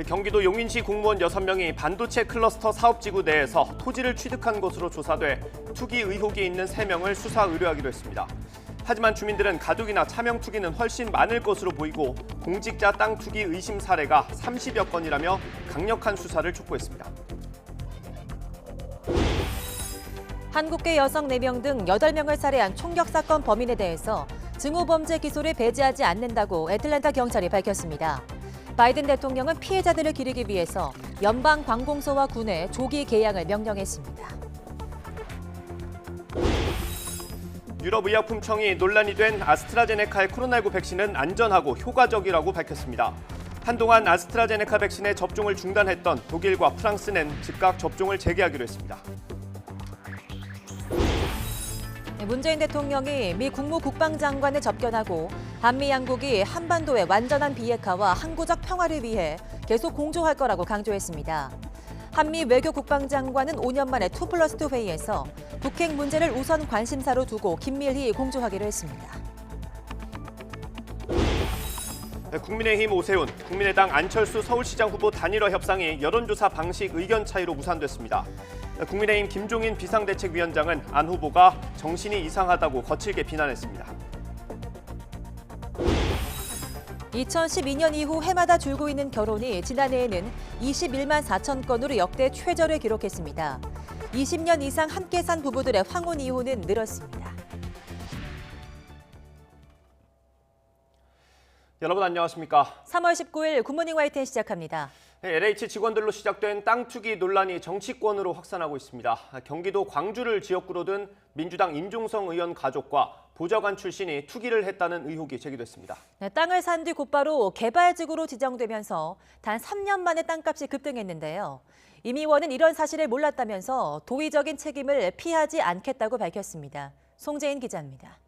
경기도 용인시 공무원 6명이 반도체 클러스터 사업지구 내에서 토지를 취득한 것으로 조사돼 투기 의혹이 있는 3명을 수사 의뢰하기로 했습니다. 하지만 주민들은 가둑이나 차명 투기는 훨씬 많을 것으로 보이고 공직자 땅 투기 의심 사례가 30여 건이라며 강력한 수사를 촉구했습니다. 한국계 여성 4명 등 8명을 살해한 총격 사건 범인에 대해서 증오범죄 기소를 배제하지 않는다고 애틀랜타 경찰이 밝혔습니다. 바이든 대통령은 피해자들을 기리기 위해서 연방관공서와 군에 조기 개양을 명령했습니다. 유럽의약품청이 논란이 된 아스트라제네카의 코로나19 백신은 안전하고 효과적이라고 밝혔습니다. 한동안 아스트라제네카 백신의 접종을 중단했던 독일과 프랑스는 즉각 접종을 재개하기로 했습니다. 문재인 대통령이 미 국무국방장관을 접견하고 한미 양국이 한반도의 완전한 비핵화와 항구적 평화를 위해 계속 공조할 거라고 강조했습니다. 한미 외교국방장관은 5년 만에 2+2 회의에서 북핵 문제를 우선 관심사로 두고 긴밀히 공조하기로 했습니다. 국민의힘 오세훈, 국민의당 안철수 서울시장 후보 단일화 협상이 여론조사 방식 의견 차이로 무산됐습니다. 국민의힘 김종인 비상대책위원장은 안 후보가 정신이 이상하다고 거칠게 비난했습니다. 2012년 이후 해마다 줄고 있는 결혼이 지난해에는 21만 4천 건으로 역대 최저를 기록했습니다. 20년 이상 함께 산 부부들의 황혼 이혼은 늘었습니다. 여러분 안녕하십니까? 3월 19일 굿모닝 YTN 시작합니다. LH 직원들로 시작된 땅 투기 논란이 정치권으로 확산하고 있습니다. 경기도 광주를 지역구로 둔 민주당 임종성 의원 가족과 보좌관 출신이 투기를 했다는 의혹이 제기됐습니다. 땅을 산 뒤 곧바로 개발지구로 지정되면서 단 3년 만에 땅값이 급등했는데요. 임 의원은 이런 사실을 몰랐다면서 도의적인 책임을 피하지 않겠다고 밝혔습니다. 송재인 기자입니다.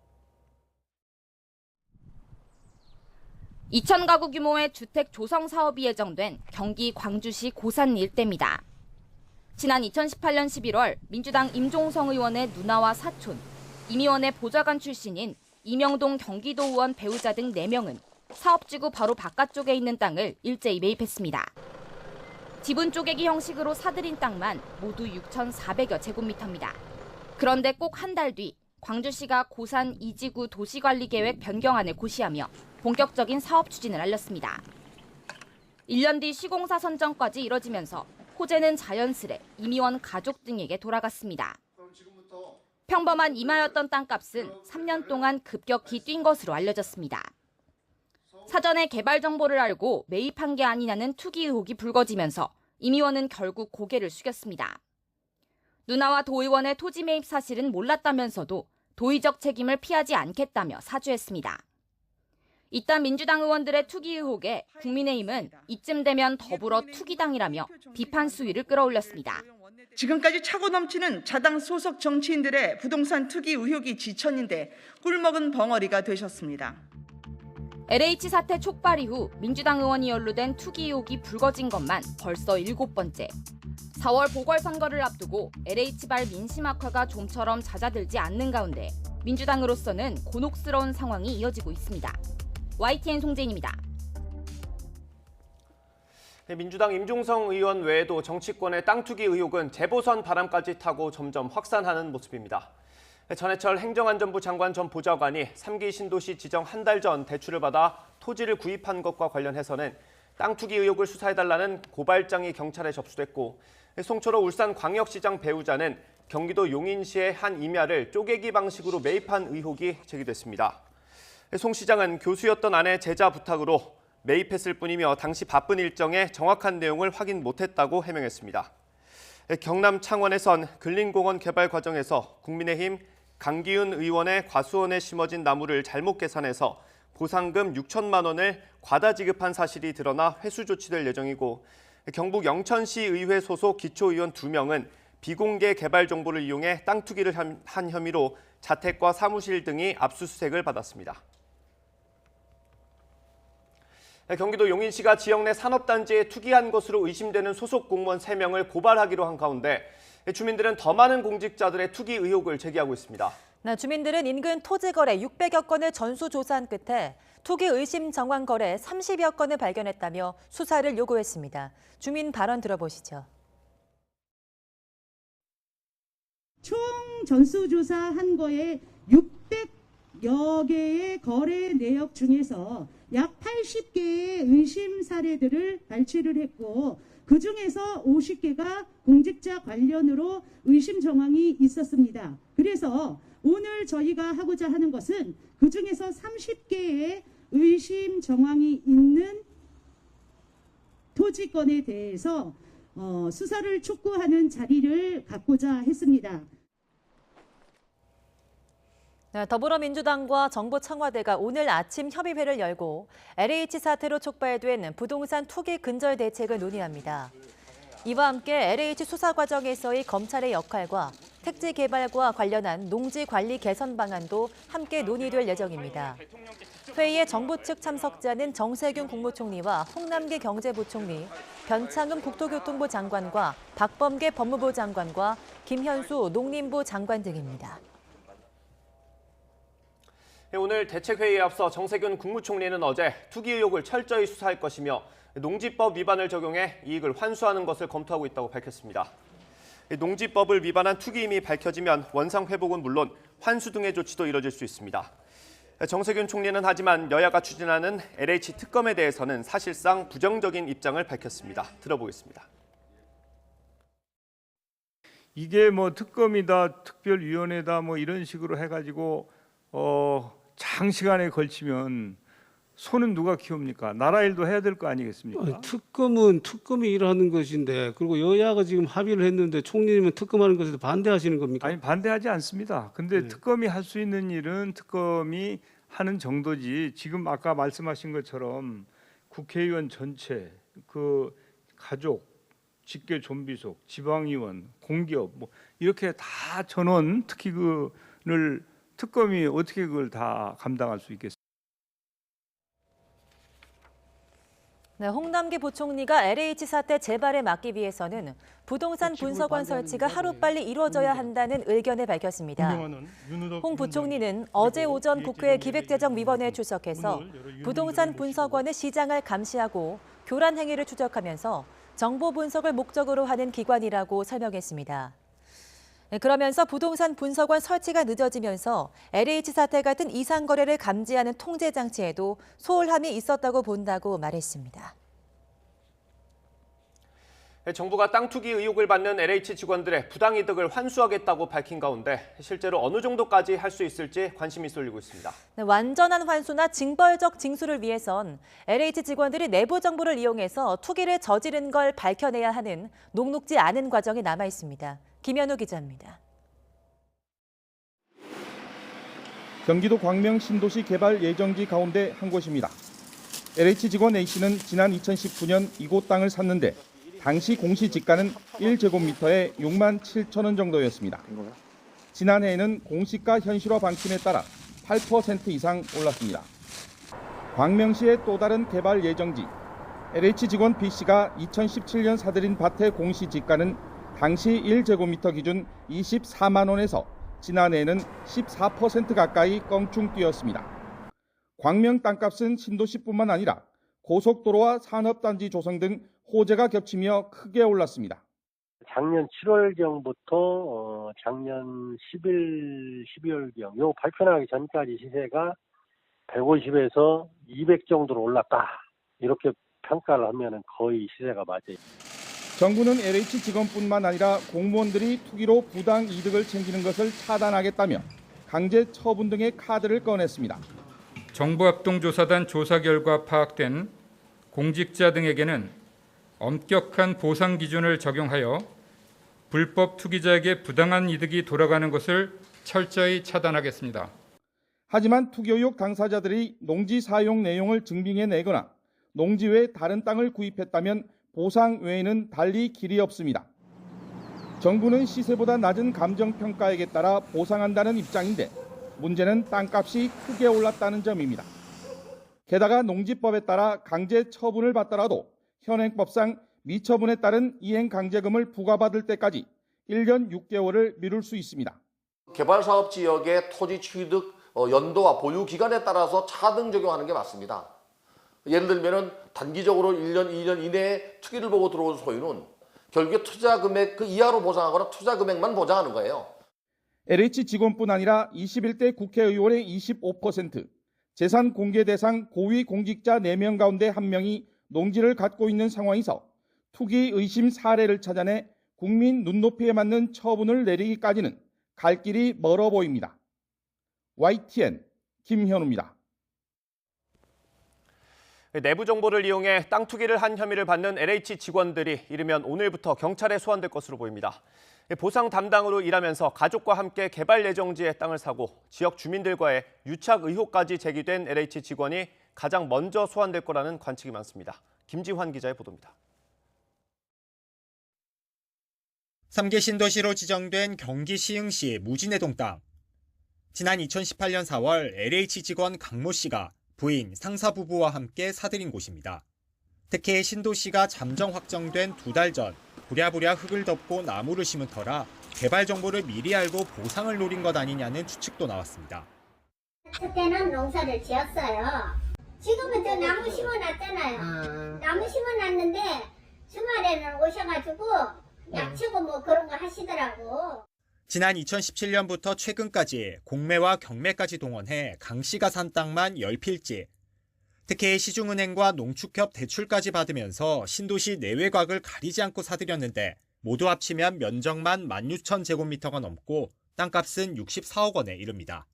2,000가구 규모의 주택 조성 사업이 예정된 경기 광주시 고산 일대입니다. 지난 2018년 11월 민주당 임종성 의원의 누나와 사촌, 임 의원의 보좌관 출신인 이명동 경기도 의원 배우자 등 4명은 사업지구 바로 바깥쪽에 있는 땅을 일제히 매입했습니다. 지분 쪼개기 형식으로 사들인 땅만 모두 6,400여 제곱미터입니다. 그런데 꼭 한 달 뒤 광주시가 고산 2지구 도시관리계획 변경안을 고시하며 본격적인 사업 추진을 알렸습니다. 1년 뒤 시공사 선정까지 이뤄지면서 호재는 자연스레 임 의원 가족 등에게 돌아갔습니다. 평범한 임야였던 땅값은 3년 동안 급격히 뛴 것으로 알려졌습니다. 사전에 개발 정보를 알고 매입한 게 아니냐는 투기 의혹이 불거지면서 임 의원은 결국 고개를 숙였습니다. 누나와 도 의원의 토지 매입 사실은 몰랐다면서도 도의적 책임을 피하지 않겠다며 사주했습니다. 이딴 민주당 의원들의 투기 의혹에 국민의힘은 이쯤 되면 더불어 투기당이라며 비판 수위를 끌어올렸습니다. 지금까지 차고 넘치는 자당 소속 정치인들의 부동산 투기 의혹이 지천인데 꿀먹은 벙어리가 되셨습니다. LH 사태 촉발 이후 민주당 의원이 연루된 투기 의혹이 불거진 것만 벌써 7번째. 4월 보궐선거를 앞두고 LH발 민심 악화가 좀처럼 잦아들지 않는 가운데 민주당으로서는 곤혹스러운 상황이 이어지고 있습니다. YTN 송재인입니다. 민주당 임종성 의원 외에도 정치권의 땅 투기 의혹은 재보선 바람까지 타고 점점 확산하는 모습입니다. 전해철 행정안전부 장관 전 보좌관이 3기 신도시 지정 한 달 전 대출을 받아 토지를 구입한 것과 관련해서는 땅 투기 의혹을 수사해달라는 고발장이 경찰에 접수됐고, 송철호 울산광역시장 배우자는 경기도 용인시의 한 임야를 쪼개기 방식으로 매입한 의혹이 제기됐습니다. 송 시장은 교수였던 아내 제자 부탁으로 매입했을 뿐이며 당시 바쁜 일정에 정확한 내용을 확인 못했다고 해명했습니다. 경남 창원에선 근린공원 개발 과정에서 국민의힘 강기훈 의원의 과수원에 심어진 나무를 잘못 계산해서 보상금 6천만 원을 과다 지급한 사실이 드러나 회수 조치될 예정이고, 경북 영천시 의회 소속 기초의원 2명은 비공개 개발 정보를 이용해 땅 투기를 한 혐의로 자택과 사무실 등이 압수수색을 받았습니다. 경기도 용인시가 지역 내 산업단지에 투기한 것으로 의심되는 소속 공무원 3명을 고발하기로 한 가운데 주민들은 더 많은 공직자들의 투기 의혹을 제기하고 있습니다. 주민들은 인근 토지 거래 600여 건을 전수조사한 끝에 투기 의심 정황 거래 30여 건을 발견했다며 수사를 요구했습니다. 주민 발언 들어보시죠. 총 전수조사한 거에 600여 개의 거래 내역 중에서 약 80개의 의심 사례들을 발췌를 했고 그중에서 50개가 공직자 관련으로 의심 정황이 있었습니다. 그래서 오늘 저희가 하고자 하는 것은 그중에서 30개의 의심 정황이 있는 토지건에 대해서 수사를 촉구하는 자리를 갖고자 했습니다. 네, 더불어민주당과 정부청와대가 오늘 아침 협의회를 열고 LH 사태로 촉발된 부동산 투기 근절 대책을 논의합니다. 이와 함께 LH 수사 과정에서의 검찰의 역할과 택지 개발과 관련한 농지 관리 개선 방안도 함께 논의될 예정입니다. 회의에 정부 측 참석자는 정세균 국무총리와 홍남기 경제부총리, 변창흠 국토교통부 장관과 박범계 법무부 장관과 김현수 농림부 장관 등입니다. 오늘 대책회의에 앞서 정세균 국무총리는 어제 투기 의혹을 철저히 수사할 것이며 농지법 위반을 적용해 이익을 환수하는 것을 검토하고 있다고 밝혔습니다. 농지법을 위반한 투기임이 밝혀지면 원상 회복은 물론 환수 등의 조치도 이뤄질 수 있습니다. 정세균 총리는 하지만 여야가 추진하는 LH 특검에 대해서는 사실상 부정적인 입장을 밝혔습니다. 들어보겠습니다. 이게 뭐 특검이다, 특별위원회다 뭐 이런 식으로 해가지고 장시간에 걸치면 소는 누가 키웁니까? 나라 일도 해야 될 거 아니겠습니까? 특검은 특검이 일하는 것인데 그리고 여야가 지금 합의를 했는데 총리님은 특검하는 것에 반대하시는 겁니까? 아니 반대하지 않습니다. 근데 네. 특검이 할 수 있는 일은 특검이 하는 정도지. 지금 아까 말씀하신 것처럼 국회의원 전체, 그 가족, 직계 좀비속, 지방의원, 공기업 뭐 이렇게 다 전원 특히를 특검이 어떻게 그걸 다 감당할 수 있겠습니까? 네, 홍남기 부총리가 LH 사태 재발을 막기 위해서는 부동산 분석원 설치가 하루빨리 이루어져야 한다는 의견을 밝혔습니다. 홍 부총리는 어제 오전 국회 기획재정위원회에 출석해서 부동산 분석원은 시장을 감시하고 교란 행위를 추적하면서 정보 분석을 목적으로 하는 기관이라고 설명했습니다. 그러면서 부동산 분석원 설치가 늦어지면서 LH 사태 같은 이상 거래를 감지하는 통제 장치에도 소홀함이 있었다고 본다고 말했습니다. 정부가 땅 투기 의혹을 받는 LH 직원들의 부당이득을 환수하겠다고 밝힌 가운데 실제로 어느 정도까지 할 수 있을지 관심이 쏠리고 있습니다. 네, 완전한 환수나 징벌적 징수를 위해선 LH 직원들이 내부 정보를 이용해서 투기를 저지른 걸 밝혀내야 하는 녹록지 않은 과정이 남아 있습니다. 김현우 기자입니다. 경기도 광명 신도시 개발 예정지 가운데 한 곳입니다. LH 직원 A씨는 지난 2019년 이곳 땅을 샀는데 당시 공시지가는 1제곱미터에 6만 7천 원 정도였습니다. 지난해에는 공시가 현실화 방침에 따라 8% 이상 올랐습니다. 광명시의 또 다른 개발 예정지, LH 직원 B씨가 2017년 사들인 밭의 공시지가는 당시 1제곱미터 기준 24만 원에서 지난해에는 14% 가까이 껑충 뛰었습니다. 광명 땅값은 신도시뿐만 아니라 고속도로와 산업단지 조성 등 호재가 겹치며 크게 올랐습니다. 작년 7월경부터 작년 12월경 요 발표나기 전까지 시세가 150에서 200 정도로 올랐다. 이렇게 평가를 하면 거의 시세가 맞아요. 정부는 LH 직원뿐만 아니라 공무원들이 투기로 부당 이득을 챙기는 것을 차단하겠다며 강제 처분 등의 카드를 꺼냈습니다. 정부합동조사단 조사 결과 파악된 공직자 등에게는 엄격한 보상 기준을 적용하여 불법 투기자에게 부당한 이득이 돌아가는 것을 철저히 차단하겠습니다. 하지만 투기 의혹 당사자들이 농지 사용 내용을 증빙해내거나 농지 외 다른 땅을 구입했다면 보상 외에는 달리 길이 없습니다. 정부는 시세보다 낮은 감정평가액에 따라 보상한다는 입장인데 문제는 땅값이 크게 올랐다는 점입니다. 게다가 농지법에 따라 강제 처분을 받더라도 현행법상 미처분에 따른 이행강제금을 부과받을 때까지 1년 6개월을 미룰 수 있습니다. 개발사업 지역의 토지 취득 연도와 보유 기간에 따라서 차등 적용하는 게 맞습니다. 예를 들면은 단기적으로 1년, 2년 이내에 투기를 보고 들어온 소유는 결국에 투자 금액 그 이하로 보상하거나 투자 금액만 보장하는 거예요. LH 직원뿐 아니라 21대 국회의원의 25%, 재산 공개 대상 고위 공직자 4명 가운데 1명이 농지를 갖고 있는 상황에서 투기 의심 사례를 찾아내 국민 눈높이에 맞는 처분을 내리기까지는 갈 길이 멀어 보입니다. YTN 김현우입니다. 내부 정보를 이용해 땅 투기를 한 혐의를 받는 LH 직원들이 이르면 오늘부터 경찰에 소환될 것으로 보입니다. 보상 담당으로 일하면서 가족과 함께 개발 예정지에 땅을 사고 지역 주민들과의 유착 의혹까지 제기된 LH 직원이 가장 먼저 소환될 거라는 관측이 많습니다. 김지환 기자의 보도입니다. 3기 신도시로 지정된 경기 시흥시 무진해동 땅. 지난 2018년 4월 LH 직원 강모 씨가 부인, 상사 부부와 함께 사들인 곳입니다. 특히 신도시가 잠정 확정된 2달 전 부랴부랴 흙을 덮고 나무를 심은 터라 개발 정보를 미리 알고 보상을 노린 것 아니냐는 추측도 나왔습니다. 그때는 농사를 지었어요. 지금은 저 나무 심어놨잖아요. 나무 심어놨는데 주말에는 오셔가지고 약치고 뭐 그런 거 하시더라고. 지난 2017년부터 최근까지 공매와 경매까지 동원해 강 씨가 산 땅만 10필지, 특히 시중은행과 농축협 대출까지 받으면서 신도시 내외곽을 가리지 않고 사들였는데 모두 합치면 면적만 16,000제곱미터가 넘고 땅값은 64억 원에 이릅니다.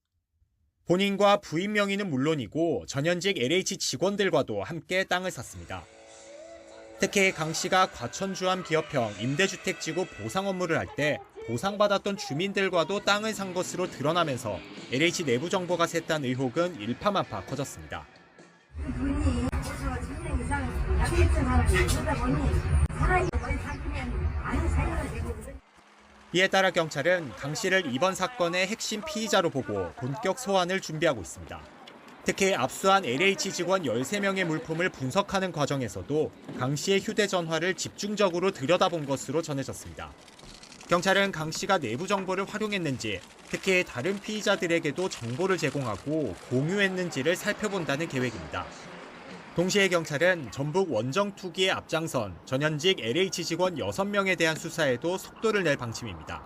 본인과 부인 명의는 물론이고 전현직 LH 직원들과도 함께 땅을 샀습니다. 특히 강 씨가 과천주암 기업형 임대주택지구 보상 업무를 할 때 보상받았던 주민들과도 땅을 산 것으로 드러나면서 LH 내부 정보가 샜다는 의혹은 일파만파 커졌습니다. 이에 따라 경찰은 강 씨를 이번 사건의 핵심 피의자로 보고 본격 소환을 준비하고 있습니다. 특히 압수한 LH 직원 13명의 물품을 분석하는 과정에서도 강 씨의 휴대전화를 집중적으로 들여다본 것으로 전해졌습니다. 경찰은 강 씨가 내부 정보를 활용했는지, 특히 다른 피의자들에게도 정보를 제공하고 공유했는지를 살펴본다는 계획입니다. 동시에 경찰은 전북 원정 투기에 앞장선 전현직 LH 직원 6명에 대한 수사에도 속도를 낼 방침입니다.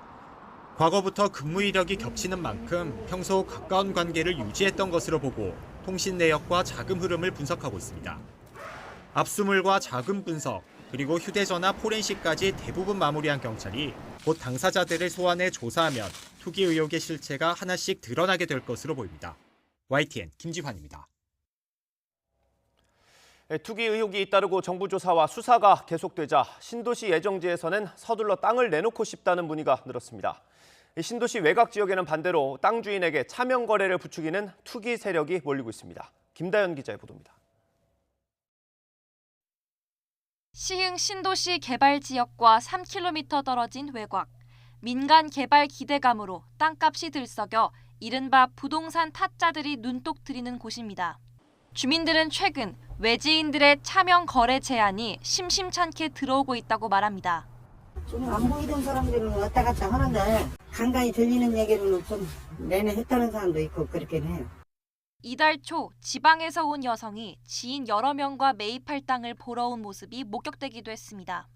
과거부터 근무 이력이 겹치는 만큼 평소 가까운 관계를 유지했던 것으로 보고 통신 내역과 자금 흐름을 분석하고 있습니다. 압수물과 자금 분석, 그리고 휴대전화 포렌식까지 대부분 마무리한 경찰이 곧 당사자들을 소환해 조사하면 투기 의혹의 실체가 하나씩 드러나게 될 것으로 보입니다. YTN 김지환입니다. 투기 의혹이 잇따르고 정부 조사와 수사가 계속되자 신도시 예정지에서는 서둘러 땅을 내놓고 싶다는 문의가 늘었습니다. 신도시 외곽 지역에는 반대로 땅 주인에게 차명 거래를 부추기는 투기 세력이 몰리고 있습니다. 김다연 기자의 보도입니다. 시흥 신도시 개발 지역과 3km 떨어진 외곽. 민간 개발 기대감으로 땅값이 들썩여 이른바 부동산 타짜들이 눈독 들이는 곳입니다. 주민들은 최근 외지인들의 차명 거래 제안이 심심찮게 들어오고 있다고 말합니다. 좀 안 보이던 사람들은 왔다 갔다 하는데 간간히 들리는 얘기로는 좀 매매했다는 사람도 있고 그렇긴 해요. 이달 초 지방에서 온 여성이 지인 여러 명과 매입할 땅을 보러 온 모습이 목격되기도 했습니다.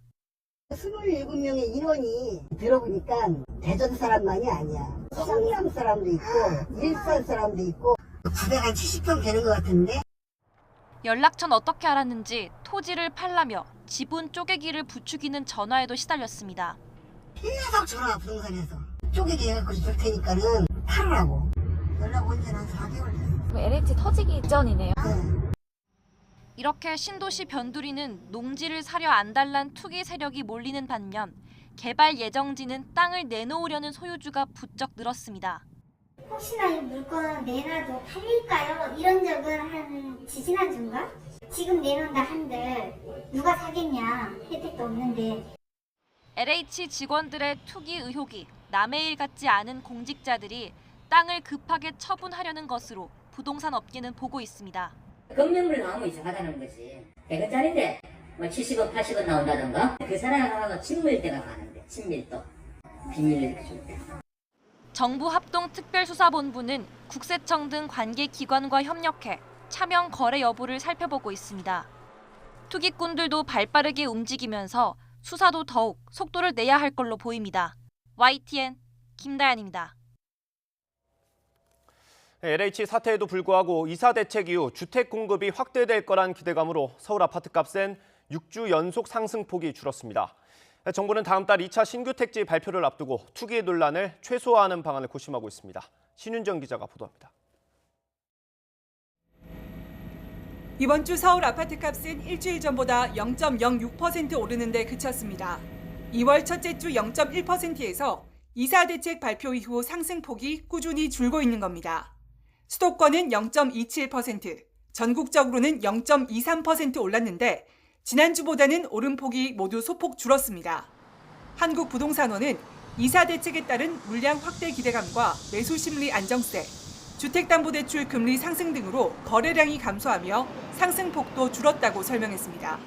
27명의 인원이 들어보니까 대전 사람만이 아니야. 성남 사람도 있고 일산 사람도 있고 부대가 한 70평 되는 것 같은데. 연락처는 어떻게 알았는지 토지를 팔라며 지분 쪼개기를 부추기는 전화에도 시달렸습니다. 계속 전화 부동산에서 쪼개기 해갖고 줄 테니까는 팔으라고. 연락 온 지는 한 4개월 됐어. LH 터지기 전이네요. 네. 이렇게 신도시 변두리는 농지를 사려 안달난 투기 세력이 몰리는 반면 개발 예정지는 땅을 내놓으려는 소유주가 부쩍 늘었습니다. 혹시나 이 물건 내놔도 팔릴까요? 이런 적은 한 지지난주인가? 지금 내놓는다 한들 누가 사겠냐? 혜택도 없는데. LH 직원들의 투기 의혹이 남의 일 같지 않은 공직자들이 땅을 급하게 처분하려는 것으로 부동산 업계는 보고 있습니다. 건명물 나오면 이상하다는 거지. 100원짜리인데 뭐 70원, 80원 나온다던가 그 사람하고 친밀대가 가는데 친밀도 비밀을 이렇게 줄 때. 정부 합동특별수사본부는 국세청 등 관계기관과 협력해 차명 거래 여부를 살펴보고 있습니다. 투기꾼들도 발빠르게 움직이면서 수사도 더욱 속도를 내야 할 걸로 보입니다. YTN 김다연입니다. LH 사태에도 불구하고 이사 대책 이후 주택 공급이 확대될 거란 기대감으로 서울 아파트값은 6주 연속 상승폭이 줄었습니다. 정부는 다음 달 2차 신규 택지 발표를 앞두고 투기 논란을 최소화하는 방안을 고심하고 있습니다. 신윤정 기자가 보도합니다. 이번 주 서울 아파트값은 일주일 전보다 0.06% 오르는 데 그쳤습니다. 2월 첫째 주 0.1%에서 이사 대책 발표 이후 상승폭이 꾸준히 줄고 있는 겁니다. 수도권은 0.27%, 전국적으로는 0.23% 올랐는데 지난주보다는 오름폭이 모두 소폭 줄었습니다. 한국부동산원은 이사 대책에 따른 물량 확대 기대감과 매수 심리 안정세, 주택담보대출 금리 상승 등으로 거래량이 감소하며 상승폭도 줄었다고 설명했습니다.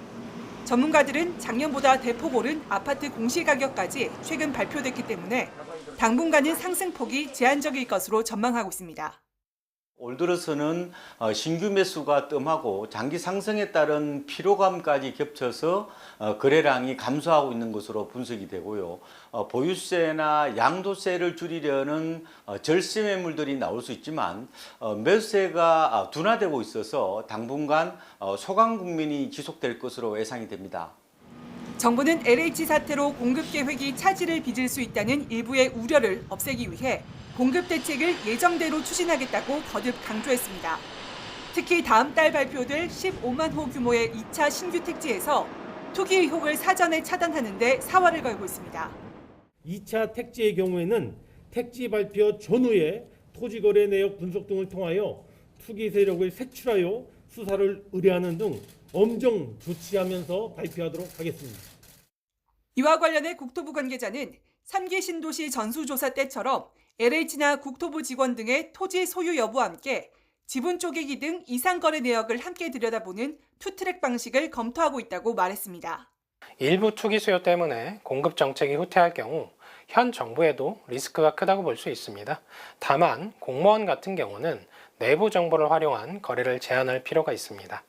전문가들은 작년보다 대폭 오른 아파트 공시가격까지 최근 발표됐기 때문에 당분간은 상승폭이 제한적일 것으로 전망하고 있습니다. 올 들어서는 신규 매수가 뜸하고 장기 상승에 따른 피로감까지 겹쳐서 거래량이 감소하고 있는 것으로 분석이 되고요. 보유세나 양도세를 줄이려는 절세 매물들이 나올 수 있지만 매수세가 둔화되고 있어서 당분간 소강 국면이 지속될 것으로 예상이 됩니다. 정부는 LH 사태로 공급 계획이 차질을 빚을 수 있다는 일부의 우려를 없애기 위해 공급 대책을 예정대로 추진하겠다고 거듭 강조했습니다. 특히 다음 달 발표될 15만 호 규모의 2차 신규 택지에서 투기 의혹을 사전에 차단하는 데 사활을 걸고 있습니다. 2차 택지의 경우에는 택지 발표 전후에 토지거래 내역 분석 등을 통하여 투기 세력을 색출하여 수사를 의뢰하는 등 엄정 조치하면서 발표하도록 하겠습니다. 이와 관련해 국토부 관계자는 3기 신도시 전수조사 때처럼 LH나 국토부 직원 등의 토지 소유 여부와 함께 지분 쪼개기 등 이상거래 내역을 함께 들여다보는 투트랙 방식을 검토하고 있다고 말했습니다. 일부 투기 수요 때문에 공급 정책이 후퇴할 경우 현 정부에도 리스크가 크다고 볼 수 있습니다. 다만 공무원 같은 경우는 내부 정보를 활용한 거래를 제한할 필요가 있습니다.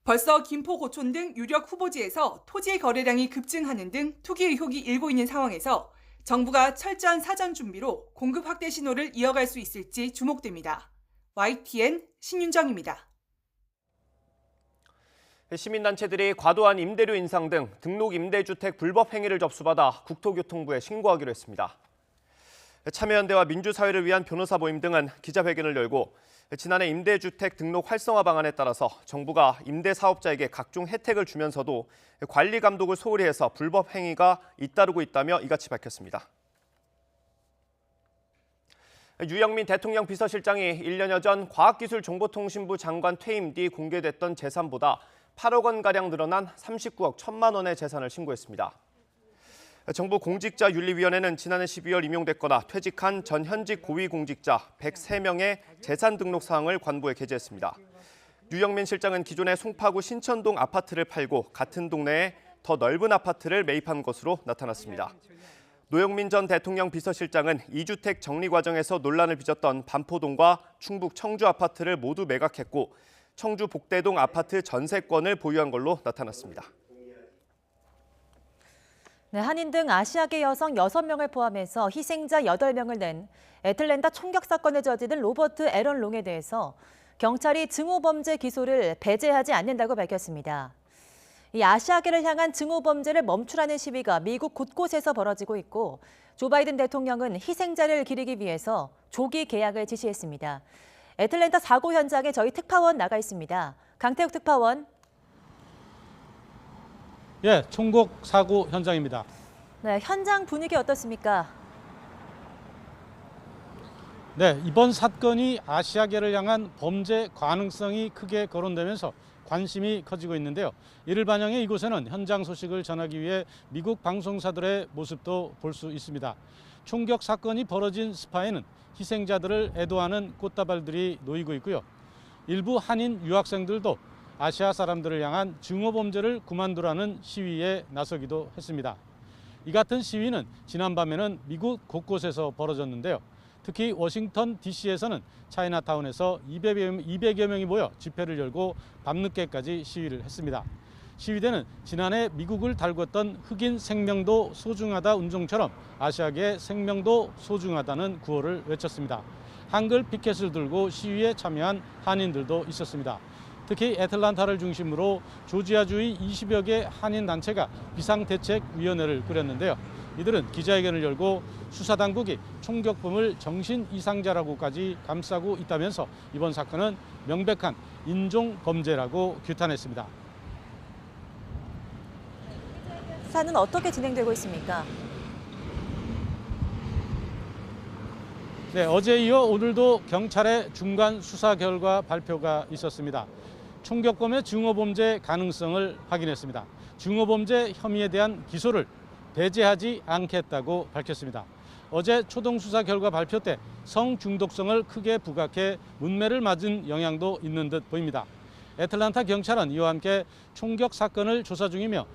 벌써 김포, 고촌 등 유력 후보지에서 토지 거래량이 급증하는 등 투기 의혹이 일고 있는 상황에서 정부가 철저한 사전 준비로 공급 확대 신호를 이어갈 수 있을지 주목됩니다. YTN 신윤정입니다. 시민단체들이 과도한 임대료 인상 등 등록 임대주택 불법 행위를 접수받아 국토교통부에 신고하기로 했습니다. 참여연대와 민주사회를 위한 변호사 모임 등은 기자회견을 열고 지난해 임대주택 등록 활성화 방안에 따라서 정부가 임대사업자에게 각종 혜택을 주면서도 관리 감독을 소홀히 해서 불법 행위가 잇따르고 있다며 이같이 밝혔습니다. 유영민 대통령 비서실장이 1년여 전 과학기술정보통신부 장관 퇴임 뒤 공개됐던 재산보다 8억 원가량 늘어난 39억 1천만 원의 재산을 신고했습니다. 정부 공직자윤리위원회는 지난해 12월 임용됐거나 퇴직한 전 현직 고위공직자 103명의 재산 등록 사항을 관부에 게재했습니다. 유영민 실장은 기존의 송파구 신천동 아파트를 팔고 같은 동네에 더 넓은 아파트를 매입한 것으로 나타났습니다. 노영민 전 대통령 비서실장은 2주택 정리 과정에서 논란을 빚었던 반포동과 충북 청주 아파트를 모두 매각했고 청주 복대동 아파트 전세권을 보유한 걸로 나타났습니다. 네, 한인 등 아시아계 여성 6명을 포함해서 희생자 8명을 낸 애틀랜타 총격 사건을 저지른 로버트 애런 롱에 대해서 경찰이 증오범죄 기소를 배제하지 않는다고 밝혔습니다. 이 아시아계를 향한 증오범죄를 멈추라는 시위가 미국 곳곳에서 벌어지고 있고 조 바이든 대통령은 희생자를 기리기 위해서 조기 계약을 지시했습니다. 애틀랜타 사고 현장에 저희 특파원 나가 있습니다. 강태욱 특파원. 예, 총격 사고 현장입니다. 네, 현장 분위기 어떻습니까? 네, 이번 사건이 아시아계를 향한 범죄 가능성이 크게 거론되면서 관심이 커지고 있는데요. 이를 반영해 이곳에는 현장 소식을 전하기 위해 미국 방송사들의 모습도 볼 수 있습니다. 총격 사건이 벌어진 스파에는 희생자들을 애도하는 꽃다발들이 놓이고 있고요. 일부 한인 유학생들도 아시아 사람들을 향한 증오범죄를 그만두라는 시위에 나서기도 했습니다. 이 같은 시위는 지난밤에는 미국 곳곳에서 벌어졌는데요. 특히 워싱턴 DC에서는 차이나타운에서 200여 명이 모여 집회를 열고 밤늦게까지 시위를 했습니다. 시위대는 지난해 미국을 달궜던 흑인 생명도 소중하다 운동처럼 아시아계의 생명도 소중하다는 구호를 외쳤습니다. 한글 피켓을 들고 시위에 참여한 한인들도 있었습니다. 특히 애틀란타를 중심으로 조지아주의 20여 개 한인 단체가 비상대책위원회를 꾸렸는데요. 이들은 기자회견을 열고 수사당국이 총격범을 정신 이상자라고까지 감싸고 있다면서 이번 사건은 명백한 인종범죄라고 규탄했습니다. 수사는 어떻게 진행되고 있습니까? 네, 어제 이어 오늘도 경찰의 중간 수사 결과 발표가 있었습니다. 총격범의 증오범죄 가능성을 확인했습니다. 증오범죄 혐의에 대한 기소를 배제하지 않겠다고 밝혔습니다. 어제 초동수사 결과 발표 때 성중독성을 크게 부각해 문매를 맞은 영향도 있는 듯 보입니다. 애틀란타 경찰은 이와 함께 총격 사건을 조사 중이며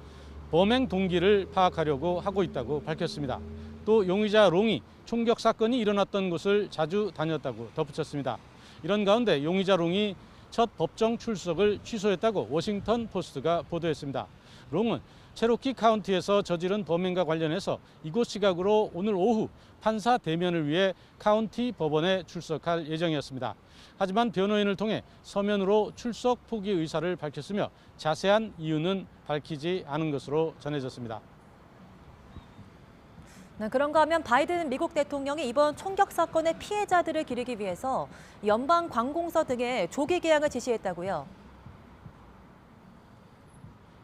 범행 동기를 파악하려고 하고 있다고 밝혔습니다. 또 용의자 롱이 총격 사건이 일어났던 곳을 자주 다녔다고 덧붙였습니다. 이런 가운데 용의자 롱이 첫 법정 출석을 취소했다고 워싱턴 포스트가 보도했습니다. 롱은 체로키 카운티에서 저지른 범행과 관련해서 이곳 시각으로 오늘 오후 판사 대면을 위해 카운티 법원에 출석할 예정이었습니다. 하지만 변호인을 통해 서면으로 출석 포기 의사를 밝혔으며 자세한 이유는 밝히지 않은 것으로 전해졌습니다. 네, 그런가 하면 바이든 미국 대통령이 이번 총격 사건의 피해자들을 기리기 위해서 연방관공서 등에 조기 개항을 지시했다고요.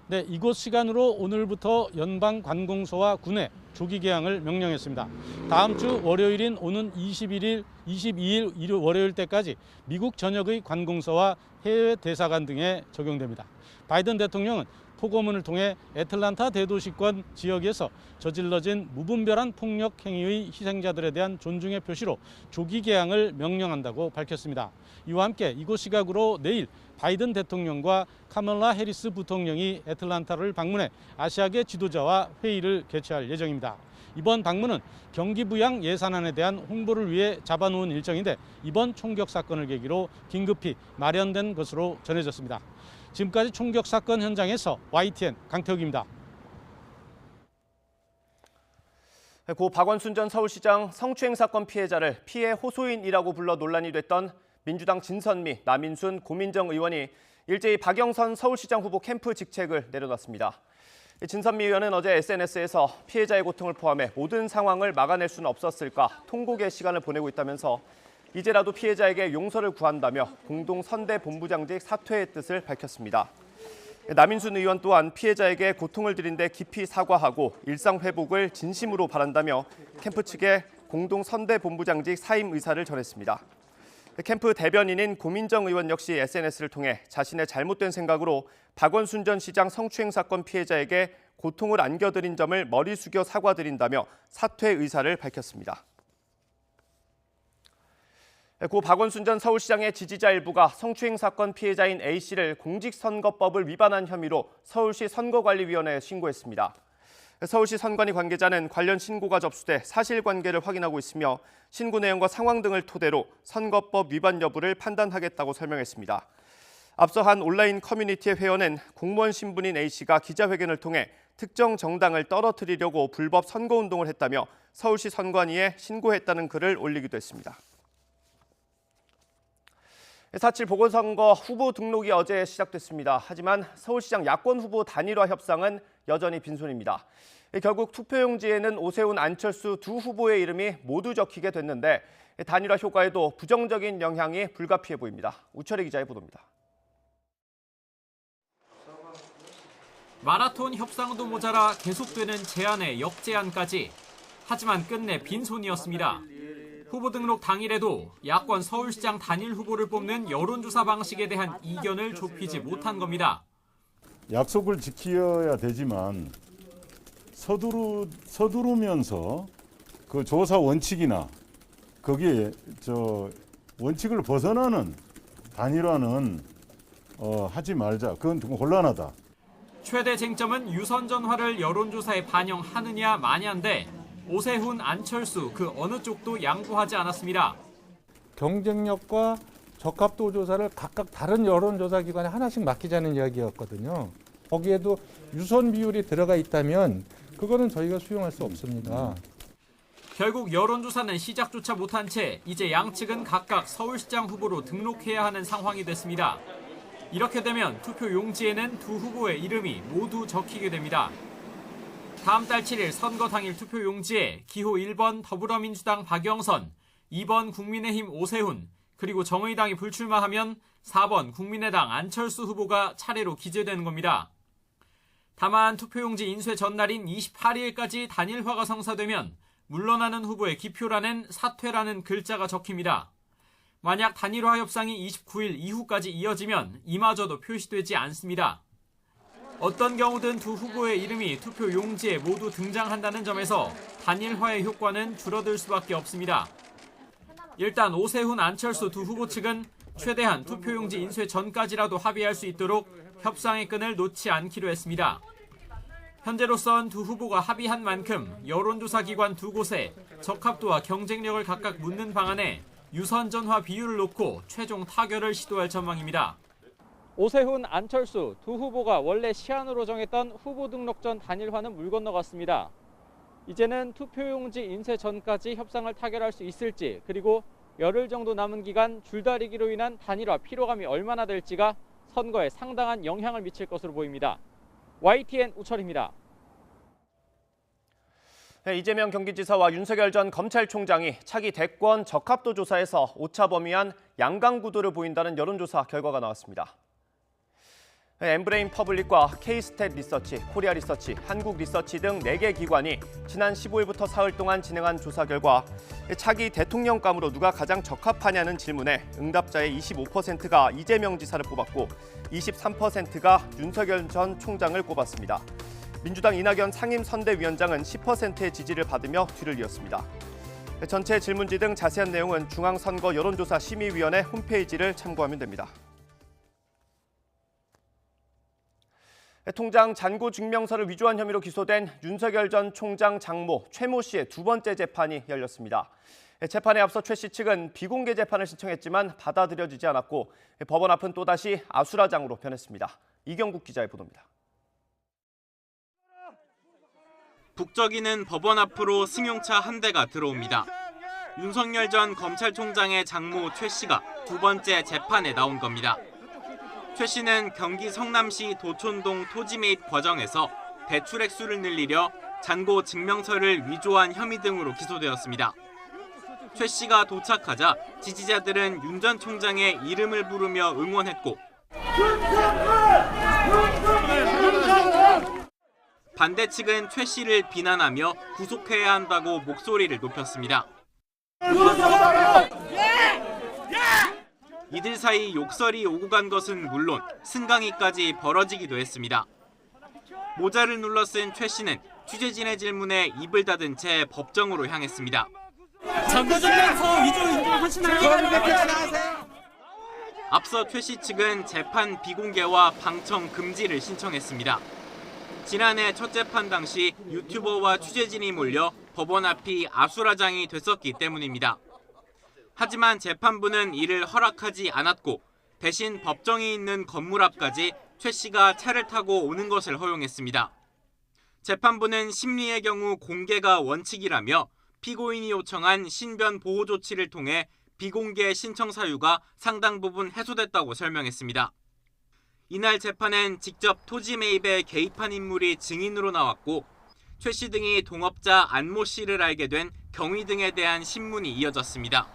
네, 이곳 시간으로 오늘부터 연방관공서와 군에 조기 개항을 명령했습니다. 다음 주 월요일인 오는 22일 월요일 때까지 미국 전역의 관공서와 해외 대사관 등에 적용됩니다. 바이든 대통령은 포고문을 통해 애틀란타 대도시권 지역에서 저질러진 무분별한 폭력 행위의 희생자들에 대한 존중의 표시로 조기 개항을 명령한다고 밝혔습니다. 이와 함께 이곳 시각으로 내일 바이든 대통령과 카멀라 해리스 부통령이 애틀란타를 방문해 아시아계 지도자와 회의를 개최할 예정입니다. 이번 방문은 경기부양 예산안에 대한 홍보를 위해 잡아놓은 일정인데 이번 총격 사건을 계기로 긴급히 마련된 것으로 전해졌습니다. 지금까지 총격 사건 현장에서 YTN 강태욱입니다. 고 박원순 전 서울시장 성추행 사건 피해자를 피해 호소인이라고 불러 논란이 됐던 민주당 진선미, 남인순, 고민정 의원이 일제히 박영선 서울시장 후보 캠프 직책을 내려놨습니다. 진선미 의원은 어제 SNS에서 피해자의 고통을 포함해 모든 상황을 막아낼 수는 없었을까 통곡의 시간을 보내고 있다면서 이제라도 피해자에게 용서를 구한다며 공동선대본부장직 사퇴의 뜻을 밝혔습니다. 남인순 의원 또한 피해자에게 고통을 드린 데 깊이 사과하고 일상 회복을 진심으로 바란다며 캠프 측에 공동선대본부장직 사임 의사를 전했습니다. 캠프 대변인인 고민정 의원 역시 SNS를 통해 자신의 잘못된 생각으로 박원순 전 시장 성추행 사건 피해자에게 고통을 안겨드린 점을 머리 숙여 사과드린다며 사퇴 의사를 밝혔습니다. 고 박원순 전 서울시장의 지지자 일부가 성추행 사건 피해자인 A씨를 공직선거법을 위반한 혐의로 서울시 선거관리위원회에 신고했습니다. 서울시 선관위 관계자는 관련 신고가 접수돼 사실관계를 확인하고 있으며 신고 내용과 상황 등을 토대로 선거법 위반 여부를 판단하겠다고 설명했습니다. 앞서 한 온라인 커뮤니티의 회원은 공무원 신분인 A씨가 기자회견을 통해 특정 정당을 떨어뜨리려고 불법 선거운동을 했다며 서울시 선관위에 신고했다는 글을 올리기도 했습니다. 4.7 보궐선거 후보 등록이 어제 시작됐습니다. 하지만 서울시장 야권 후보 단일화 협상은 여전히 빈손입니다. 결국 투표용지에는 오세훈, 안철수 두 후보의 이름이 모두 적히게 됐는데 단일화 효과에도 부정적인 영향이 불가피해 보입니다. 우철희 기자의 보도입니다. 마라톤 협상도 모자라 계속되는 제안의 역제안까지. 하지만 끝내 빈손이었습니다. 후보 등록 당일에도 야권 서울시장 단일 후보를 뽑는 여론조사 방식에 대한 이견을 좁히지 못한 겁니다. 약속을 지켜야 되지만 서두르면서 그 조사 원칙이나 거기에 원칙을 벗어나는 단일화는 하지 말자. 그건 좀 곤란하다. 최대 쟁점은 유선 전화를 여론조사에 반영하느냐 마냐인데 오세훈, 안철수 그 어느 쪽도 양보하지 않았습니다. 경쟁력과 적합도 조사를 각각 다른 여론조사 기관에 하나씩 맡기자는 이야기였거든요. 거기에도 유선 비율이 들어가 있다면 그거는 저희가 수용할 수 없습니다. 결국 여론조사는 시작조차 못한 채 이제 양측은 각각 서울시장 후보로 등록해야 하는 상황이 됐습니다. 이렇게 되면 투표 용지에는 두 후보의 이름이 모두 적히게 됩니다. 다음 달 7일 선거 당일 투표 용지에 기호 1번 더불어민주당 박영선, 2번 국민의힘 오세훈, 그리고 정의당이 불출마하면 4번 국민의당 안철수 후보가 차례로 기재되는 겁니다. 다만 투표용지 인쇄 전날인 28일까지 단일화가 성사되면 물러나는 후보의 기표란엔 사퇴라는 글자가 적힙니다. 만약 단일화 협상이 29일 이후까지 이어지면 이마저도 표시되지 않습니다. 어떤 경우든 두 후보의 이름이 투표 용지에 모두 등장한다는 점에서 단일화의 효과는 줄어들 수밖에 없습니다. 일단 오세훈, 안철수 두 후보 측은 최대한 투표용지 인쇄 전까지라도 합의할 수 있도록 협상의 끈을 놓지 않기로 했습니다. 현재로선 두 후보가 합의한 만큼 여론조사 기관 두 곳에 적합도와 경쟁력을 각각 묻는 방안에 유선 전화 비율을 놓고 최종 타결을 시도할 전망입니다. 오세훈, 안철수 두 후보가 원래 시한으로 정했던 후보 등록 전 단일화는 물 건너갔습니다. 이제는 투표용지 인쇄 전까지 협상을 타결할 수 있을지, 그리고 열흘 정도 남은 기간 줄다리기로 인한 단일화 피로감이 얼마나 될지가 선거에 상당한 영향을 미칠 것으로 보입니다. YTN 우철입니다. 이재명 경기지사와 윤석열 전 검찰총장이 차기 대권 적합도 조사에서 오차범위한 양강구도를 보인다는 여론조사 결과가 나왔습니다. 엠브레인 퍼블릭과 K스탯 리서치, 코리아 리서치, 한국 리서치 등 4개 기관이 지난 15일부터 사흘 동안 진행한 조사 결과 차기 대통령감으로 누가 가장 적합하냐는 질문에 응답자의 25%가 이재명 지사를 뽑았고 23%가 윤석열 전 총장을 꼽았습니다. 민주당 이낙연 상임선대위원장은 10%의 지지를 받으며 뒤를 이었습니다. 전체 질문지 등 자세한 내용은 중앙선거 여론조사 심의위원회 홈페이지를 참고하면 됩니다. 통장 잔고 증명서를 위조한 혐의로 기소된 윤석열 전 총장 장모 최모 씨의 두 번째 재판이 열렸습니다. 재판에 앞서 최 씨 측은 비공개 재판을 신청했지만 받아들여지지 않았고 법원 앞은 또다시 아수라장으로 변했습니다. 이경국 기자의 보도입니다. 북적이는 법원 앞으로 승용차 한 대가 들어옵니다. 윤석열 전 검찰총장의 장모 최 씨가 두 번째 재판에 나온 겁니다. 최 씨는 경기 성남시 도촌동 토지 매입 과정에서 대출 액수를 늘리려 잔고 증명서를 위조한 혐의 등으로 기소되었습니다. 최 씨가 도착하자 지지자들은 윤 전 총장의 이름을 부르며 응원했고 반대 측은 최 씨를 비난하며 구속해야 한다고 목소리를 높였습니다. 이들 사이 욕설이 오고 간 것은 물론 승강이까지 벌어지기도 했습니다. 모자를 눌러 쓴 최 씨는 취재진의 질문에 입을 닫은 채 법정으로 향했습니다. 잔고증명서 위조 인정하시나요? 앞서 최 씨 측은 재판 비공개와 방청 금지를 신청했습니다. 지난해 첫 재판 당시 유튜버와 취재진이 몰려 법원 앞이 아수라장이 됐었기 때문입니다. 하지만 재판부는 이를 허락하지 않았고 대신 법정이 있는 건물 앞까지 최 씨가 차를 타고 오는 것을 허용했습니다. 재판부는 심리의 경우 공개가 원칙이라며 피고인이 요청한 신변 보호 조치를 통해 비공개 신청 사유가 상당 부분 해소됐다고 설명했습니다. 이날 재판엔 직접 토지 매입에 개입한 인물이 증인으로 나왔고 최 씨 등이 동업자 안모 씨를 알게 된 경위 등에 대한 신문이 이어졌습니다.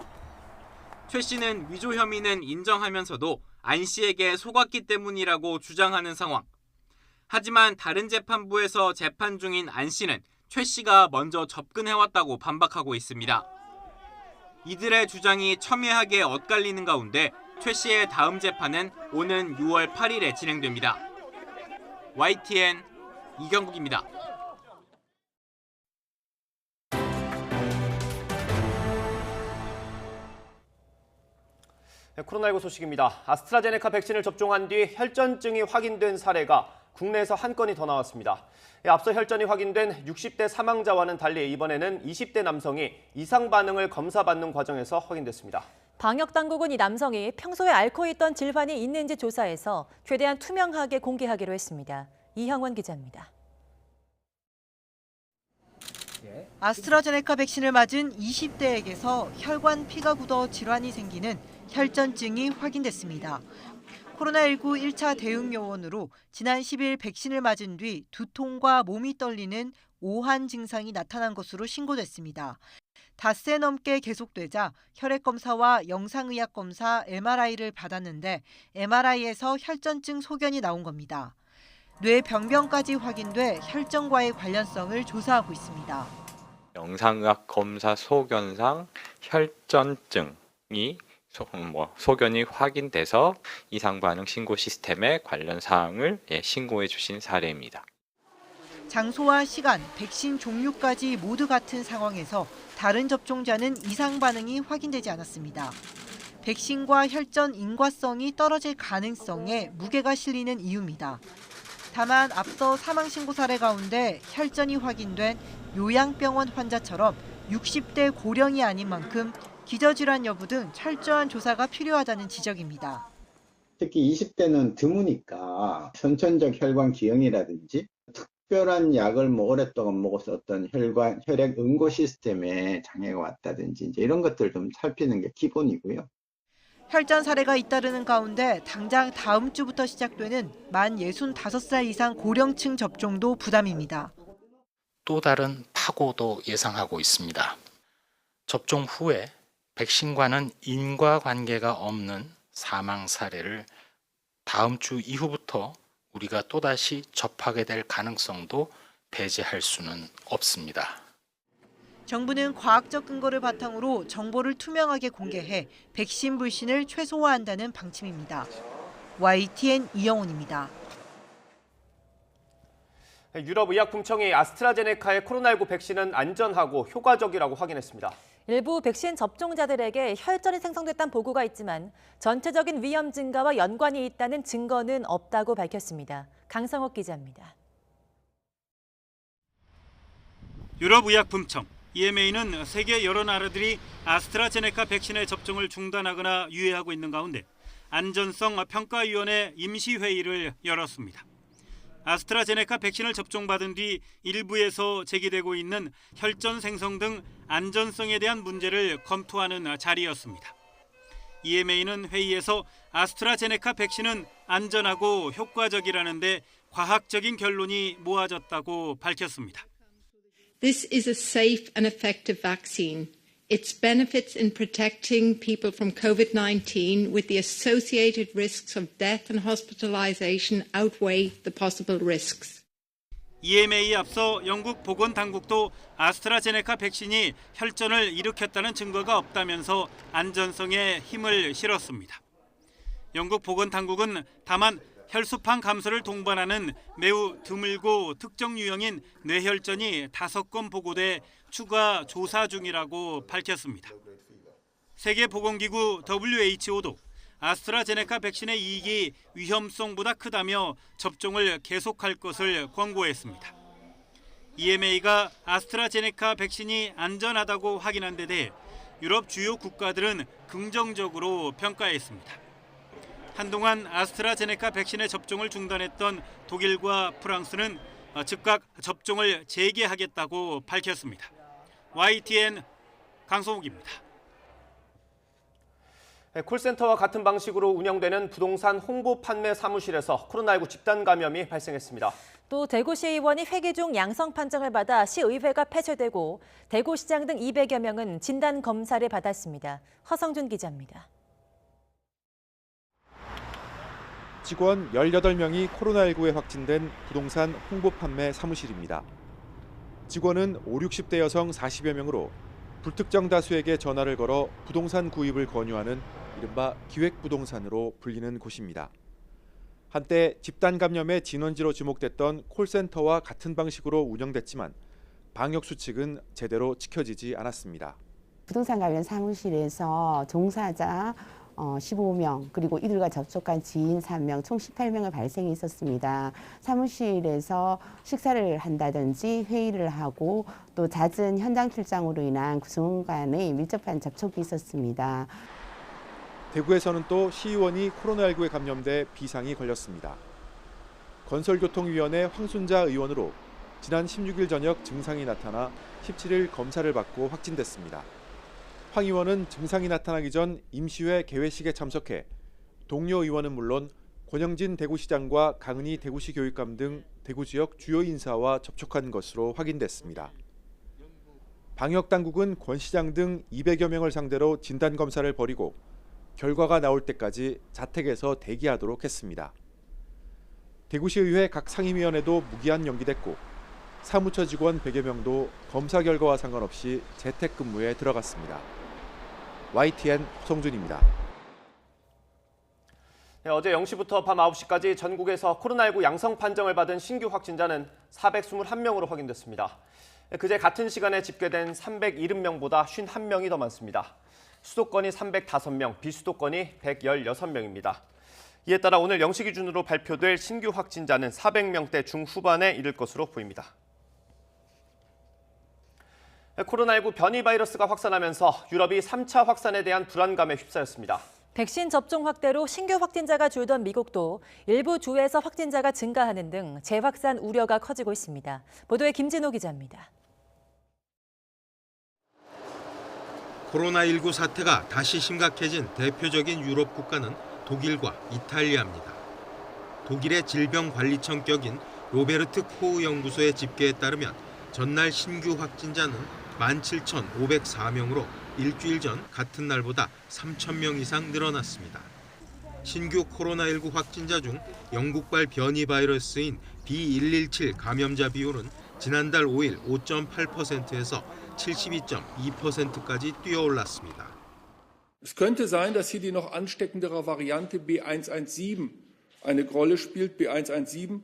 최 씨는 위조 혐의는 인정하면서도 안 씨에게 속았기 때문이라고 주장하는 상황. 하지만 다른 재판부에서 재판 중인 안 씨는 최 씨가 먼저 접근해왔다고 반박하고 있습니다. 이들의 주장이 첨예하게 엇갈리는 가운데 최 씨의 다음 재판은 오는 6월 8일에 진행됩니다. YTN 이경국입니다. 코로나19 소식입니다. 아스트라제네카 백신을 접종한 뒤 혈전증이 확인된 사례가 국내에서 한 건이 더 나왔습니다. 앞서 혈전이 확인된 60대 사망자와는 달리 이번에는 20대 남성이 이상 반응을 검사받는 과정에서 확인됐습니다. 방역당국은 이 남성이 평소에 앓고 있던 질환이 있는지 조사해서 최대한 투명하게 공개하기로 했습니다. 이형원 기자입니다. 아스트라제네카 백신을 맞은 20대에게서 혈관 피가 굳어 질환이 생기는 혈전증이 확인됐습니다. 코로나19 1차 대응 요원으로 지난 10일 백신을 맞은 뒤 두통과 몸이 떨리는 오한 증상이 나타난 것으로 신고됐습니다. 닷새 넘게 계속되자 혈액 검사와 영상의학 검사 MRI를 받았는데 MRI에서 혈전증 소견이 나온 겁니다. 뇌 병변까지 확인돼 혈전과의 관련성을 조사하고 있습니다. 영상의학 검사 소견상 혈전증이 소견이 확인돼서 이상 반응 신고 시스템에 관련 사항을 신고해 주신 사례입니다. 장소와 시간, 백신 종류까지 모두 같은 상황에서 다른 접종자는 이상 반응이 확인되지 않았습니다. 백신과 혈전 인과성이 떨어질 가능성에 무게가 실리는 이유입니다. 다만 앞서 사망 신고 사례 가운데 혈전이 확인된 요양병원 환자처럼 60대 고령이 아닌 만큼 기저질환 여부 등 철저한 조사가 필요하다는 지적입니다. 특히 20대는 드무니까 선천적 혈관 기형이라든지 특별한 약을 오랫동안 먹어서 어떤 혈액 응고 시스템에 장애가 왔다든지 이제 이런 것들을 좀 살피는 게 기본이고요. 혈전 사례가 잇따르는 가운데 당장 다음 주부터 시작되는 만 65살 이상 고령층 접종도 부담입니다. 또 다른 파고도 예상하고 있습니다. 접종 후에 백신과는 인과관계가 없는 사망 사례를 다음 주 이후부터 우리가 또다시 접하게 될 가능성도 배제할 수는 없습니다. 정부는 과학적 근거를 바탕으로 정보를 투명하게 공개해 백신 불신을 최소화한다는 방침입니다. YTN 이영훈입니다. 유럽의약품청이 아스트라제네카의 코로나19 백신은 안전하고 효과적이라고 확인했습니다. 일부 백신 접종자들에게 혈전이 생성됐다는 보고가 있지만 전체적인 위험 증가와 연관이 있다는 증거는 없다고 밝혔습니다. 강성옥 기자입니다. 유럽의약품청 EMA는 세계 여러 나라들이 아스트라제네카 백신의 접종을 중단하거나 유예하고 있는 가운데 안전성 평가위원회 임시회의를 열었습니다. 아스트라제네카 백신을 접종받은 뒤 일부에서 제기되고 있는 혈전 생성 등 안전성에 대한 문제를 검토하는 자리였습니다. EMA는 회의에서 아스트라제네카 백신은 안전하고 효과적이라는데 과학적인 결론이 모아졌다고 밝혔습니다. This is a safe and effective vaccine. Its benefits in protecting people from COVID-19 with the associated risks of death and hospitalization outweigh the possible risks. EMA에 앞서 영국 보건당국도 아스트라제네카 백신이 혈전을 일으켰다는 증거가 없다면서 안전성에 힘을 실었습니다. 영국 보건당국은 다만 혈소판 감소를 동반하는 매우 드물고 특정 유형인 뇌혈전이 5건 보고돼 추가 조사 중이라고 밝혔습니다. 세계보건기구 WHO도 아스트라제네카 백신의 이익이 위험성보다 크다며 접종을 계속할 것을 권고했습니다. EMA가 아스트라제네카 백신이 안전하다고 확인한 데 대해 유럽 주요 국가들은 긍정적으로 평가했습니다. 한동안 아스트라제네카 백신의 접종을 중단했던 독일과 프랑스는 즉각 접종을 재개하겠다고 밝혔습니다. YTN 강성욱입니다. 콜센터와 같은 방식으로 운영되는 부동산 홍보 판매 사무실에서 코로나19 집단 감염이 발생했습니다. 또 대구시의원이 회기 중 양성 판정을 받아 시의회가 폐쇄되고 대구시장 등 200여 명은 진단 검사를 받았습니다. 허성준 기자입니다. 직원 18명이 코로나19에 확진된 부동산 홍보 판매 사무실입니다. 직원은 5, 60대 여성 40여 명으로 불특정 다수에게 전화를 걸어 부동산 구입을 권유하는 이른바 기획부동산으로 불리는 곳입니다. 한때 집단 감염의 진원지로 지목됐던 콜센터와 같은 방식으로 운영됐지만 방역수칙은 제대로 지켜지지 않았습니다. 부동산 관련 사무실에서 종사자 15명, 그리고 이들과 접촉한 지인 3명, 총 18명의 발생이 있었습니다. 사무실에서 식사를 한다든지 회의를 하고 또 잦은 현장 출장으로 인한 구성원 간의 밀접한 접촉이 있었습니다. 대구에서는 또 시의원이 코로나19에 감염돼 비상이 걸렸습니다. 건설교통위원회 황순자 의원으로 지난 16일 저녁 증상이 나타나 17일 검사를 받고 확진됐습니다. 황 의원은 증상이 나타나기 전 임시회 개회식에 참석해 동료 의원은 물론 권영진 대구시장과 강은희 대구시 교육감 등 대구 지역 주요 인사와 접촉한 것으로 확인됐습니다. 방역당국은 권 시장 등 200여 명을 상대로 진단검사를 벌이고 결과가 나올 때까지 자택에서 대기하도록 했습니다. 대구시의회 각 상임위원회도 무기한 연기됐고 사무처 직원 100여 명도 검사 결과와 상관없이 재택근무에 들어갔습니다. YTN 송준입니다. 네, 어제 0시부터 밤 9시까지 전국에서 코로나19 양성 판정을 받은 신규 확진자는 421명으로 확인됐습니다. 그제 같은 시간에 집계된 370명보다 51명이 더 많습니다. 수도권이 305명, 비수도권이 116명입니다. 이에 따라 오늘 0시 기준으로 발표될 신규 확진자는 400명대 중후반에 이를 것으로 보입니다. 코로나19 변이 바이러스가 확산하면서 유럽이 3차 확산에 대한 불안감에 휩싸였습니다. 백신 접종 확대로 신규 확진자가 줄던 미국도 일부 주에서 확진자가 증가하는 등 재확산 우려가 커지고 있습니다. 보도에 김진호 기자입니다. 코로나19 사태가 다시 심각해진 대표적인 유럽 국가는 독일과 이탈리아입니다. 독일의 질병관리청 격인 로베르트 코흐 연구소의 집계에 따르면 전날 신규 확진자는 17,504명으로 일주일 전 같은 날보다 3,000명 이상 늘어났습니다. 신규 코로나19 확진자 중 영국발 변이 바이러스인 B117 감염자 비율은 지난달 5일 5.8%에서 72.2%까지 뛰어올랐습니다. Es könnte sein, dass hier die noch ansteckendere Variante B117 eine Rolle spielt. B117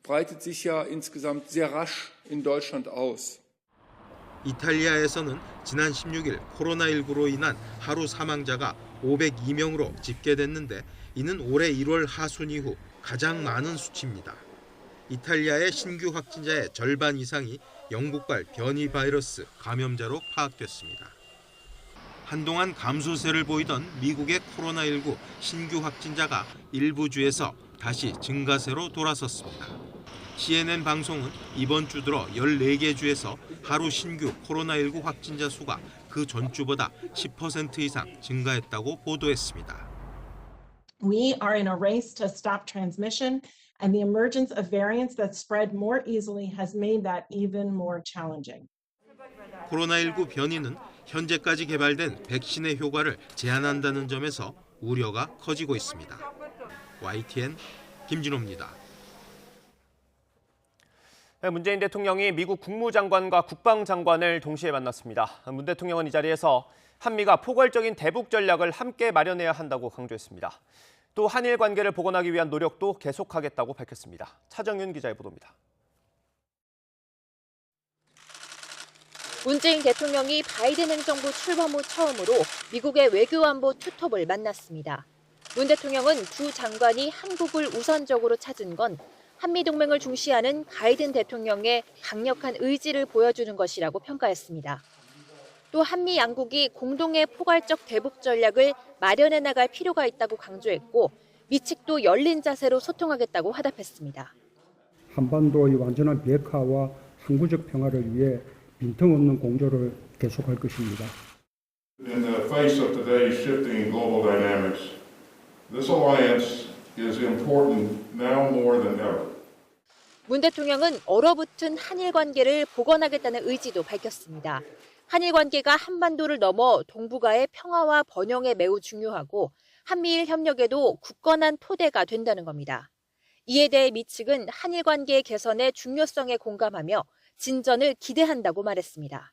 breitet sich ja insgesamt sehr rasch in Deutschland aus. 이탈리아에서는 지난 16일 코로나19로 인한 하루 사망자가 502명으로 집계됐는데 이는 올해 1월 하순 이후 가장 많은 수치입니다. 이탈리아의 신규 확진자의 절반 이상이 영국발 변이 바이러스 감염자로 파악됐습니다. 한동안 감소세를 보이던 미국의 코로나19 신규 확진자가 일부 주에서 다시 증가세로 돌아섰습니다. CNN 방송은 이번 주 들어 14개 주에서 하루 신규 코로나19 확진자 수가 그 전주보다 10% 이상 증가했다고 보도했습니다. We are in a race to stop transmission, and the emergence of variants that spread more easily has made that even more challenging. 코로나19 변이는 현재까지 개발된 백신의 효과를 제한한다는 점에서 우려가 커지고 있습니다. YTN 김진호입니다. 문재인 대통령이 미국 국무장관과 국방장관을 동시에 만났습니다. 문 대통령은 이 자리에서 한미가 포괄적인 대북 전략을 함께 마련해야 한다고 강조했습니다. 또 한일 관계를 복원하기 위한 노력도 계속하겠다고 밝혔습니다. 차정윤 기자의 보도입니다. 문재인 대통령이 바이든 행정부 출범 후 처음으로 미국의 외교안보 투톱을 만났습니다. 문 대통령은 두 장관이 한국을 우선적으로 찾은 건 한미동맹을 중시하는 바이든 대통령의 강력한 의지를 보여주는 것이라고 평가했습니다. 또 한미 양국이 공동의 포괄적 대북 전략을 마련해 나갈 필요가 있다고 강조했고 미 측도 열린 자세로 소통하겠다고 화답했습니다. 한반도의 완전한 비핵화와 항구적 평화를 위해 빈틈없는 공조를 계속할 것입니다. In the face of today's shifting global dynamics, this alliance is important now more than ever. 문 대통령은 얼어붙은 한일 관계를 복원하겠다는 의지도 밝혔습니다. 한일 관계가 한반도를 넘어 동북아의 평화와 번영에 매우 중요하고 한미일 협력에도 굳건한 토대가 된다는 겁니다. 이에 대해 미 측은 한일 관계의 개선의 중요성에 공감하며 진전을 기대한다고 말했습니다.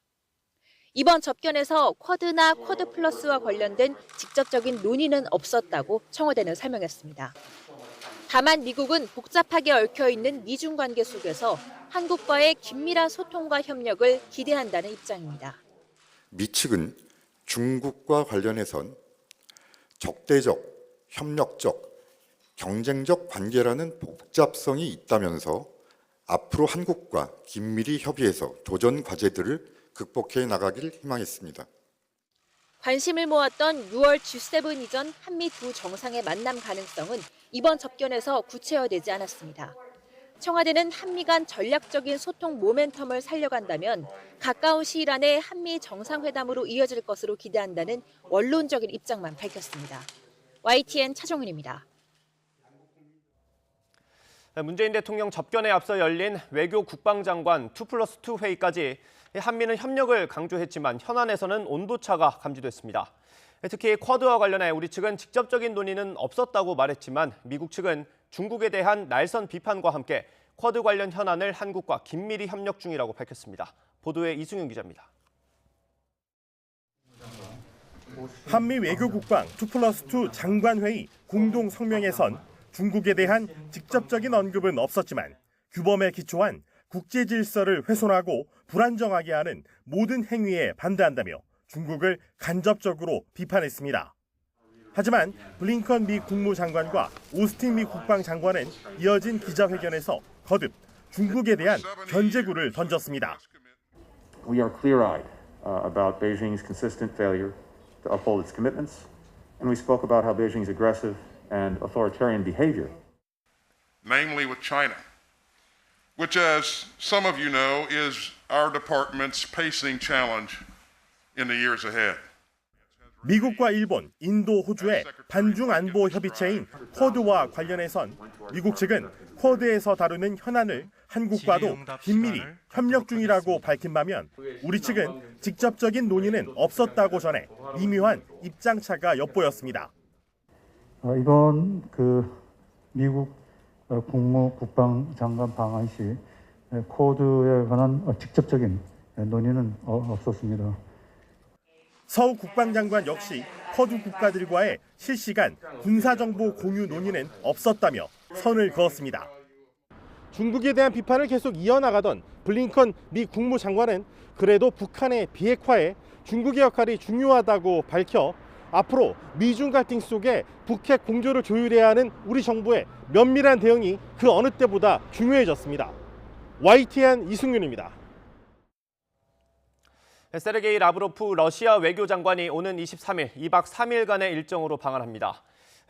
이번 접견에서 쿼드나 쿼드 플러스와 관련된 직접적인 논의는 없었다고 청와대는 설명했습니다. 다만 미국은 복잡하게 얽혀있는 미중 관계 속에서 한국과의 긴밀한 소통과 협력을 기대한다는 입장입니다. 미 측은 중국과 관련해선 적대적, 협력적, 경쟁적 관계라는 복잡성이 있다면서 앞으로 한국과 긴밀히 협의해서 도전 과제들을 극복해 나가길 희망했습니다. 관심을 모았던 6월 G7 이전 한미 두 정상의 만남 가능성은 이번 접견에서 구체화되지 않았습니다. 청와대는 한미 간 전략적인 소통 모멘텀을 살려간다면 가까운 시일 안에 한미 정상회담으로 이어질 것으로 기대한다는 원론적인 입장만 밝혔습니다. YTN 차정은입니다. 문재인 대통령 접견에 앞서 열린 외교 국방장관 2+2 회의까지 한미는 협력을 강조했지만 현안에서는 온도차가 감지됐습니다. 특히 쿼드와 관련해 우리 측은 직접적인 논의는 없었다고 말했지만 미국 측은 중국에 대한 날선 비판과 함께 쿼드 관련 현안을 한국과 긴밀히 협력 중이라고 밝혔습니다. 보도에 이승윤 기자입니다. 한미 외교국방 2+2 장관회의 공동 성명에선 중국에 대한 직접적인 언급은 없었지만 규범에 기초한 국제 질서를 훼손하고 불안정하게 하는 모든 행위에 반대한다며 중국을 간접적으로 비판했습니다. 하지만 블링컨 미 국무장관과 오스틴 미 국방장관은 이어진 기자회견에서 거듭 중국에 대한 견제구를 던졌습니다. We are clear-eyed about Beijing's consistent failure to uphold its commitments, and we spoke about how Beijing's aggressive and authoritarian behavior, namely with China, which, as some of you know, is our department's pacing challenge in the years ahead. 미국과 일본, 인도, 호주의 반중 안보 협의체인 쿼드와 관련해선 미국 측은 쿼드에서 다루는 현안을 한국과도 긴밀히 협력 중이라고 밝힌 반면 우리 측은 직접적인 논의는 없었다고 전해 미묘한 입장차가 엿보였습니다. 이번 미국 국무국방장관 방한 시 쿼드에 관한 직접적인 논의는 없었습니다. 서 국방장관 역시 쿼드 국가들과의 실시간 군사정보 공유 논의는 없었다며 선을 그었습니다. 중국에 대한 비판을 계속 이어나가던 블링컨 미 국무장관은 그래도 북한의 비핵화에 중국의 역할이 중요하다고 밝혀 앞으로 미중 갈등 속에 북핵 공조를 조율해야 하는 우리 정부의 면밀한 대응이 그 어느 때보다 중요해졌습니다. YTN 이승윤입니다. 세르게이 라브로프 러시아 외교장관이 오는 23일 2박 3일간의 일정으로 방한합니다.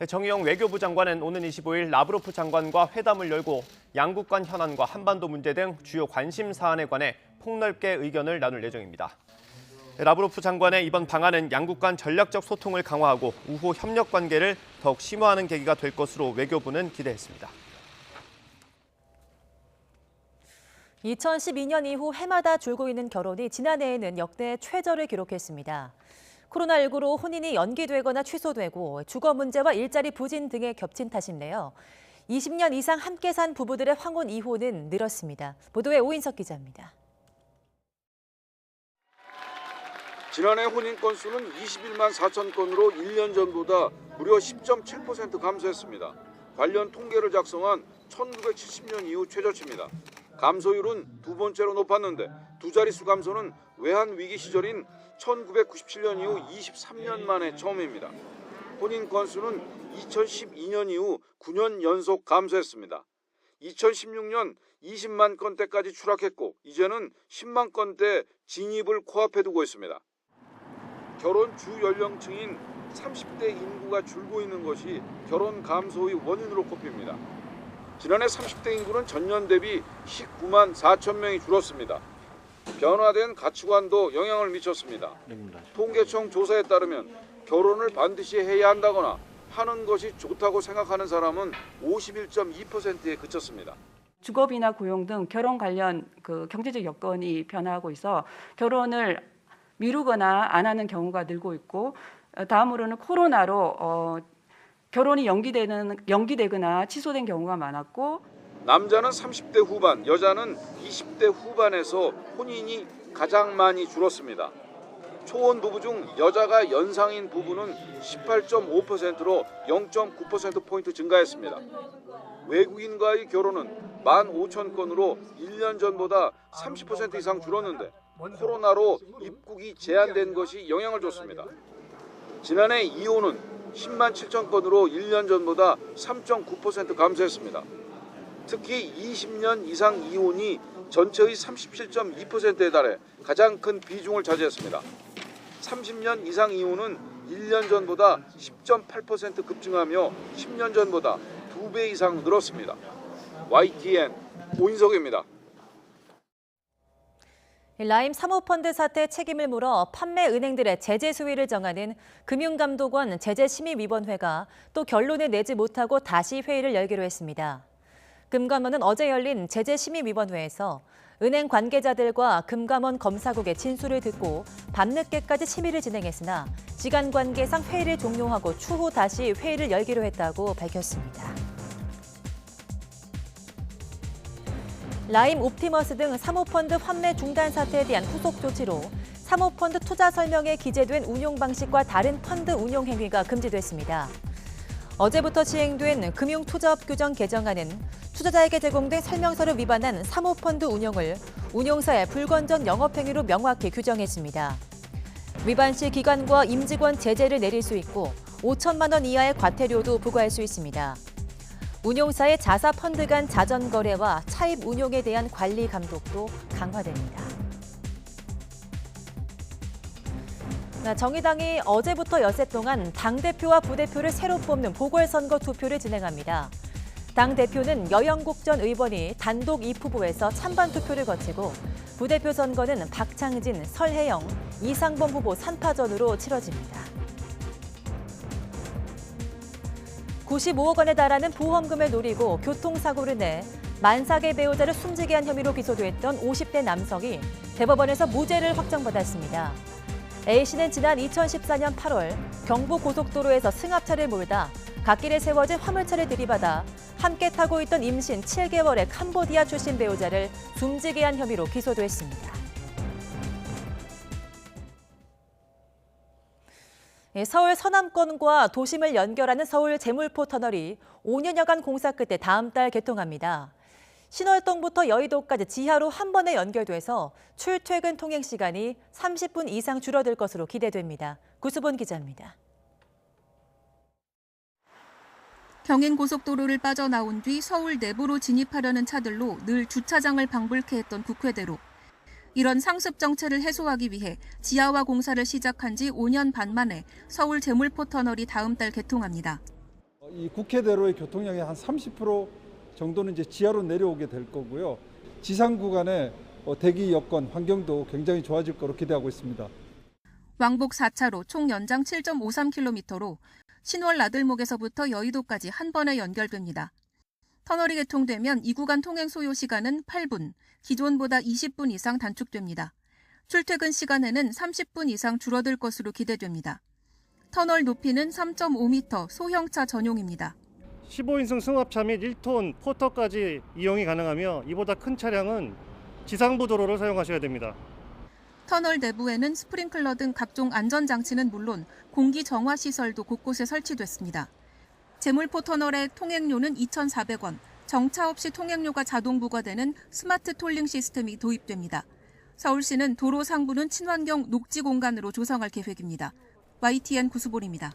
정의용 외교부 장관은 오는 25일 라브로프 장관과 회담을 열고 양국 간 현안과 한반도 문제 등 주요 관심 사안에 관해 폭넓게 의견을 나눌 예정입니다. 라브로프 장관의 이번 방한은 양국 간 전략적 소통을 강화하고 우호 협력 관계를 더욱 심화하는 계기가 될 것으로 외교부는 기대했습니다. 2012년 이후 해마다 줄고 있는 결혼이 지난해에는 역대 최저를 기록했습니다. 코로나19로 혼인이 연기되거나 취소되고 주거 문제와 일자리 부진 등의 겹친 탓인데요. 20년 이상 함께 산 부부들의 황혼 이혼은 늘었습니다. 보도에 오인석 기자입니다. 지난해 혼인 건수는 21만 4천 건으로 1년 전보다 무려 10.7% 감소했습니다. 관련 통계를 작성한 1970년 이후 최저치입니다. 감소율은 두 번째로 높았는데 두 자릿수 감소는 외환 위기 시절인 1997년 이후 23년 만에 처음입니다. 혼인 건수는 2012년 이후 9년 연속 감소했습니다. 2016년 20만 건대까지 추락했고 이제는 10만 건대 진입을 코앞에 두고 있습니다. 결혼 주 연령층인 30대 인구가 줄고 있는 것이 결혼 감소의 원인으로 꼽힙니다. 지난해 30대 인구는 전년 대비 19만 4천 명이 줄었습니다. 변화된 가치관도 영향을 미쳤습니다. 통계청 조사에 따르면 결혼을 반드시 해야 한다거나 하는 것이 좋다고 생각하는 사람은 51.2%에 그쳤습니다. 주거비나 고용 등 결혼 관련 경제적 여건이 변화하고 있어 결혼을 미루거나 안 하는 경우가 늘고 있고 다음으로는 코로나로 결혼이 연기되거나 취소된 경우가 많았고 남자는 30대 후반, 여자는 20대 후반에서 혼인이 가장 많이 줄었습니다. 초혼 부부 중 여자가 연상인 부부는 18.5%로 0.9%포인트 증가했습니다. 외국인과의 결혼은 15,000건으로 1년 전보다 30% 이상 줄었는데 코로나로 입국이 제한된 것이 영향을 줬습니다. 지난해 이혼은 10만 7천 건으로 1년 전보다 3.9% 감소했습니다. 특히 20년 이상 이혼이 전체의 37.2%에 달해 가장 큰 비중을 차지했습니다. 30년 이상 이혼은 1년 전보다 10.8% 급증하며 10년 전보다 2배 이상 늘었습니다. YTN 오인석입니다. 라임 사모펀드 사태 책임을 물어 판매 은행들의 제재 수위를 정하는 금융감독원 제재심의위원회가 또 결론을 내지 못하고 다시 회의를 열기로 했습니다. 금감원은 어제 열린 제재심의위원회에서 은행 관계자들과 금감원 검사국의 진술을 듣고 밤늦게까지 심의를 진행했으나 시간 관계상 회의를 종료하고 추후 다시 회의를 열기로 했다고 밝혔습니다. 라임 옵티머스 등 사모펀드 환매 중단 사태에 대한 후속 조치로 사모펀드 투자 설명에 기재된 운용 방식과 다른 펀드 운용 행위가 금지됐습니다. 어제부터 시행된 금융투자업 규정 개정안은 투자자에게 제공된 설명서를 위반한 사모펀드 운용을 운용사의 불건전 영업행위로 명확히 규정했습니다. 위반 시 기관과 임직원 제재를 내릴 수 있고 5천만 원 이하의 과태료도 부과할 수 있습니다. 운용사의 자사펀드 간 자전 거래와 차입 운용에 대한 관리 감독도 강화됩니다. 정의당이 어제부터 엿새 동안 당대표와 부대표를 새로 뽑는 보궐선거 투표를 진행합니다. 당대표는 여영국 전 의원이 단독 2후보에서 찬반 투표를 거치고 부대표 선거는 박창진, 설혜영, 이상범 후보 3파전으로 치러집니다. 95억 원에 달하는 보험금을 노리고 교통사고를 내 만삭의 배우자를 숨지게 한 혐의로 기소됐던 50대 남성이 대법원에서 무죄를 확정받았습니다. A씨는 지난 2014년 8월 경부고속도로에서 승합차를 몰다 갓길에 세워진 화물차를 들이받아 함께 타고 있던 임신 7개월의 캄보디아 출신 배우자를 숨지게 한 혐의로 기소됐습니다. 서울 서남권과 도심을 연결하는 서울 제물포 터널이 5년여간 공사 끝에 다음 달 개통합니다. 신월동부터 여의도까지 지하로 한 번에 연결돼서 출퇴근 통행 시간이 30분 이상 줄어들 것으로 기대됩니다. 구수본 기자입니다. 경인고속도로를 빠져나온 뒤 서울 내부로 진입하려는 차들로 늘 주차장을 방불케 했던 국회대로. 이런 상습 정체를 해소하기 위해 지하화 공사를 시작한 지 5년 반 만에 서울 제물포 터널이 다음 달 개통합니다. 이 국회대로의 교통량의 한 30% 정도는 이제 지하로 내려오게 될 거고요. 지상 구간의 대기 여건, 환경도 굉장히 좋아질 거로 기대하고 있습니다. 왕복 4차로 총 연장 7.53km로 신월 나들목에서부터 여의도까지 한 번에 연결됩니다. 터널이 개통되면 이 구간 통행 소요 시간은 8분, 기존보다 20분 이상 단축됩니다. 출퇴근 시간에는 30분 이상 줄어들 것으로 기대됩니다. 터널 높이는 3.5m 소형차 전용입니다. 15인승 승합차 및 1톤 포터까지 이용이 가능하며 이보다 큰 차량은 지상부 도로를 사용하셔야 됩니다. 터널 내부에는 스프링클러 등 각종 안전장치는 물론 공기 정화 시설도 곳곳에 설치됐습니다. 제물포 터널의 통행료는 2,400원, 정차 없이 통행료가 자동 부과되는 스마트 톨링 시스템이 도입됩니다. 서울시는 도로 상부는 친환경 녹지 공간으로 조성할 계획입니다. YTN 구수볼입니다.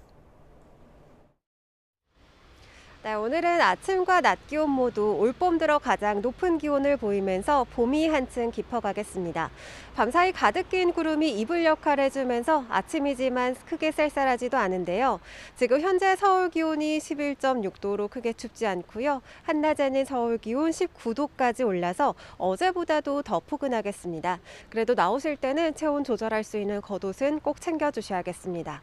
네, 오늘은 아침과 낮 기온 모두 올봄 들어 가장 높은 기온을 보이면서 봄이 한층 깊어가겠습니다. 밤사이 가득 낀 구름이 이불 역할을 해주면서 아침이지만 크게 쌀쌀하지도 않은데요. 지금 현재 서울 기온이 11.6도로 크게 춥지 않고요. 한낮에는 서울 기온 19도까지 올라서 어제보다도 더 포근하겠습니다. 그래도 나오실 때는 체온 조절할 수 있는 겉옷은 꼭 챙겨주셔야겠습니다.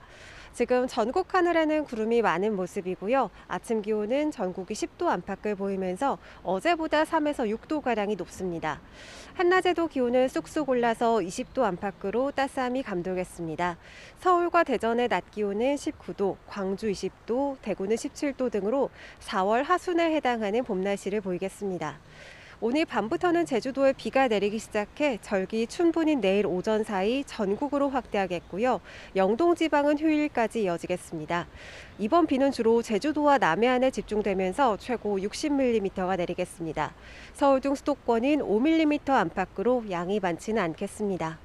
지금 전국 하늘에는 구름이 많은 모습이고요. 아침 기온은 전국이 10도 안팎을 보이면서 어제보다 3에서 6도가량이 높습니다. 한낮에도 기온은 쑥쑥 올라서 20도 안팎으로 따스함이 감돌겠습니다. 서울과 대전의 낮 기온은 19도, 광주 20도, 대구는 17도 등으로 4월 하순에 해당하는 봄 날씨를 보이겠습니다. 오늘 밤부터는 제주도에 비가 내리기 시작해 절기 춘분인 내일 오전 사이 전국으로 확대하겠고요. 영동 지방은 휴일까지 이어지겠습니다. 이번 비는 주로 제주도와 남해안에 집중되면서 최고 60mm가 내리겠습니다. 서울 등 수도권은 5mm 안팎으로 양이 많지는 않겠습니다.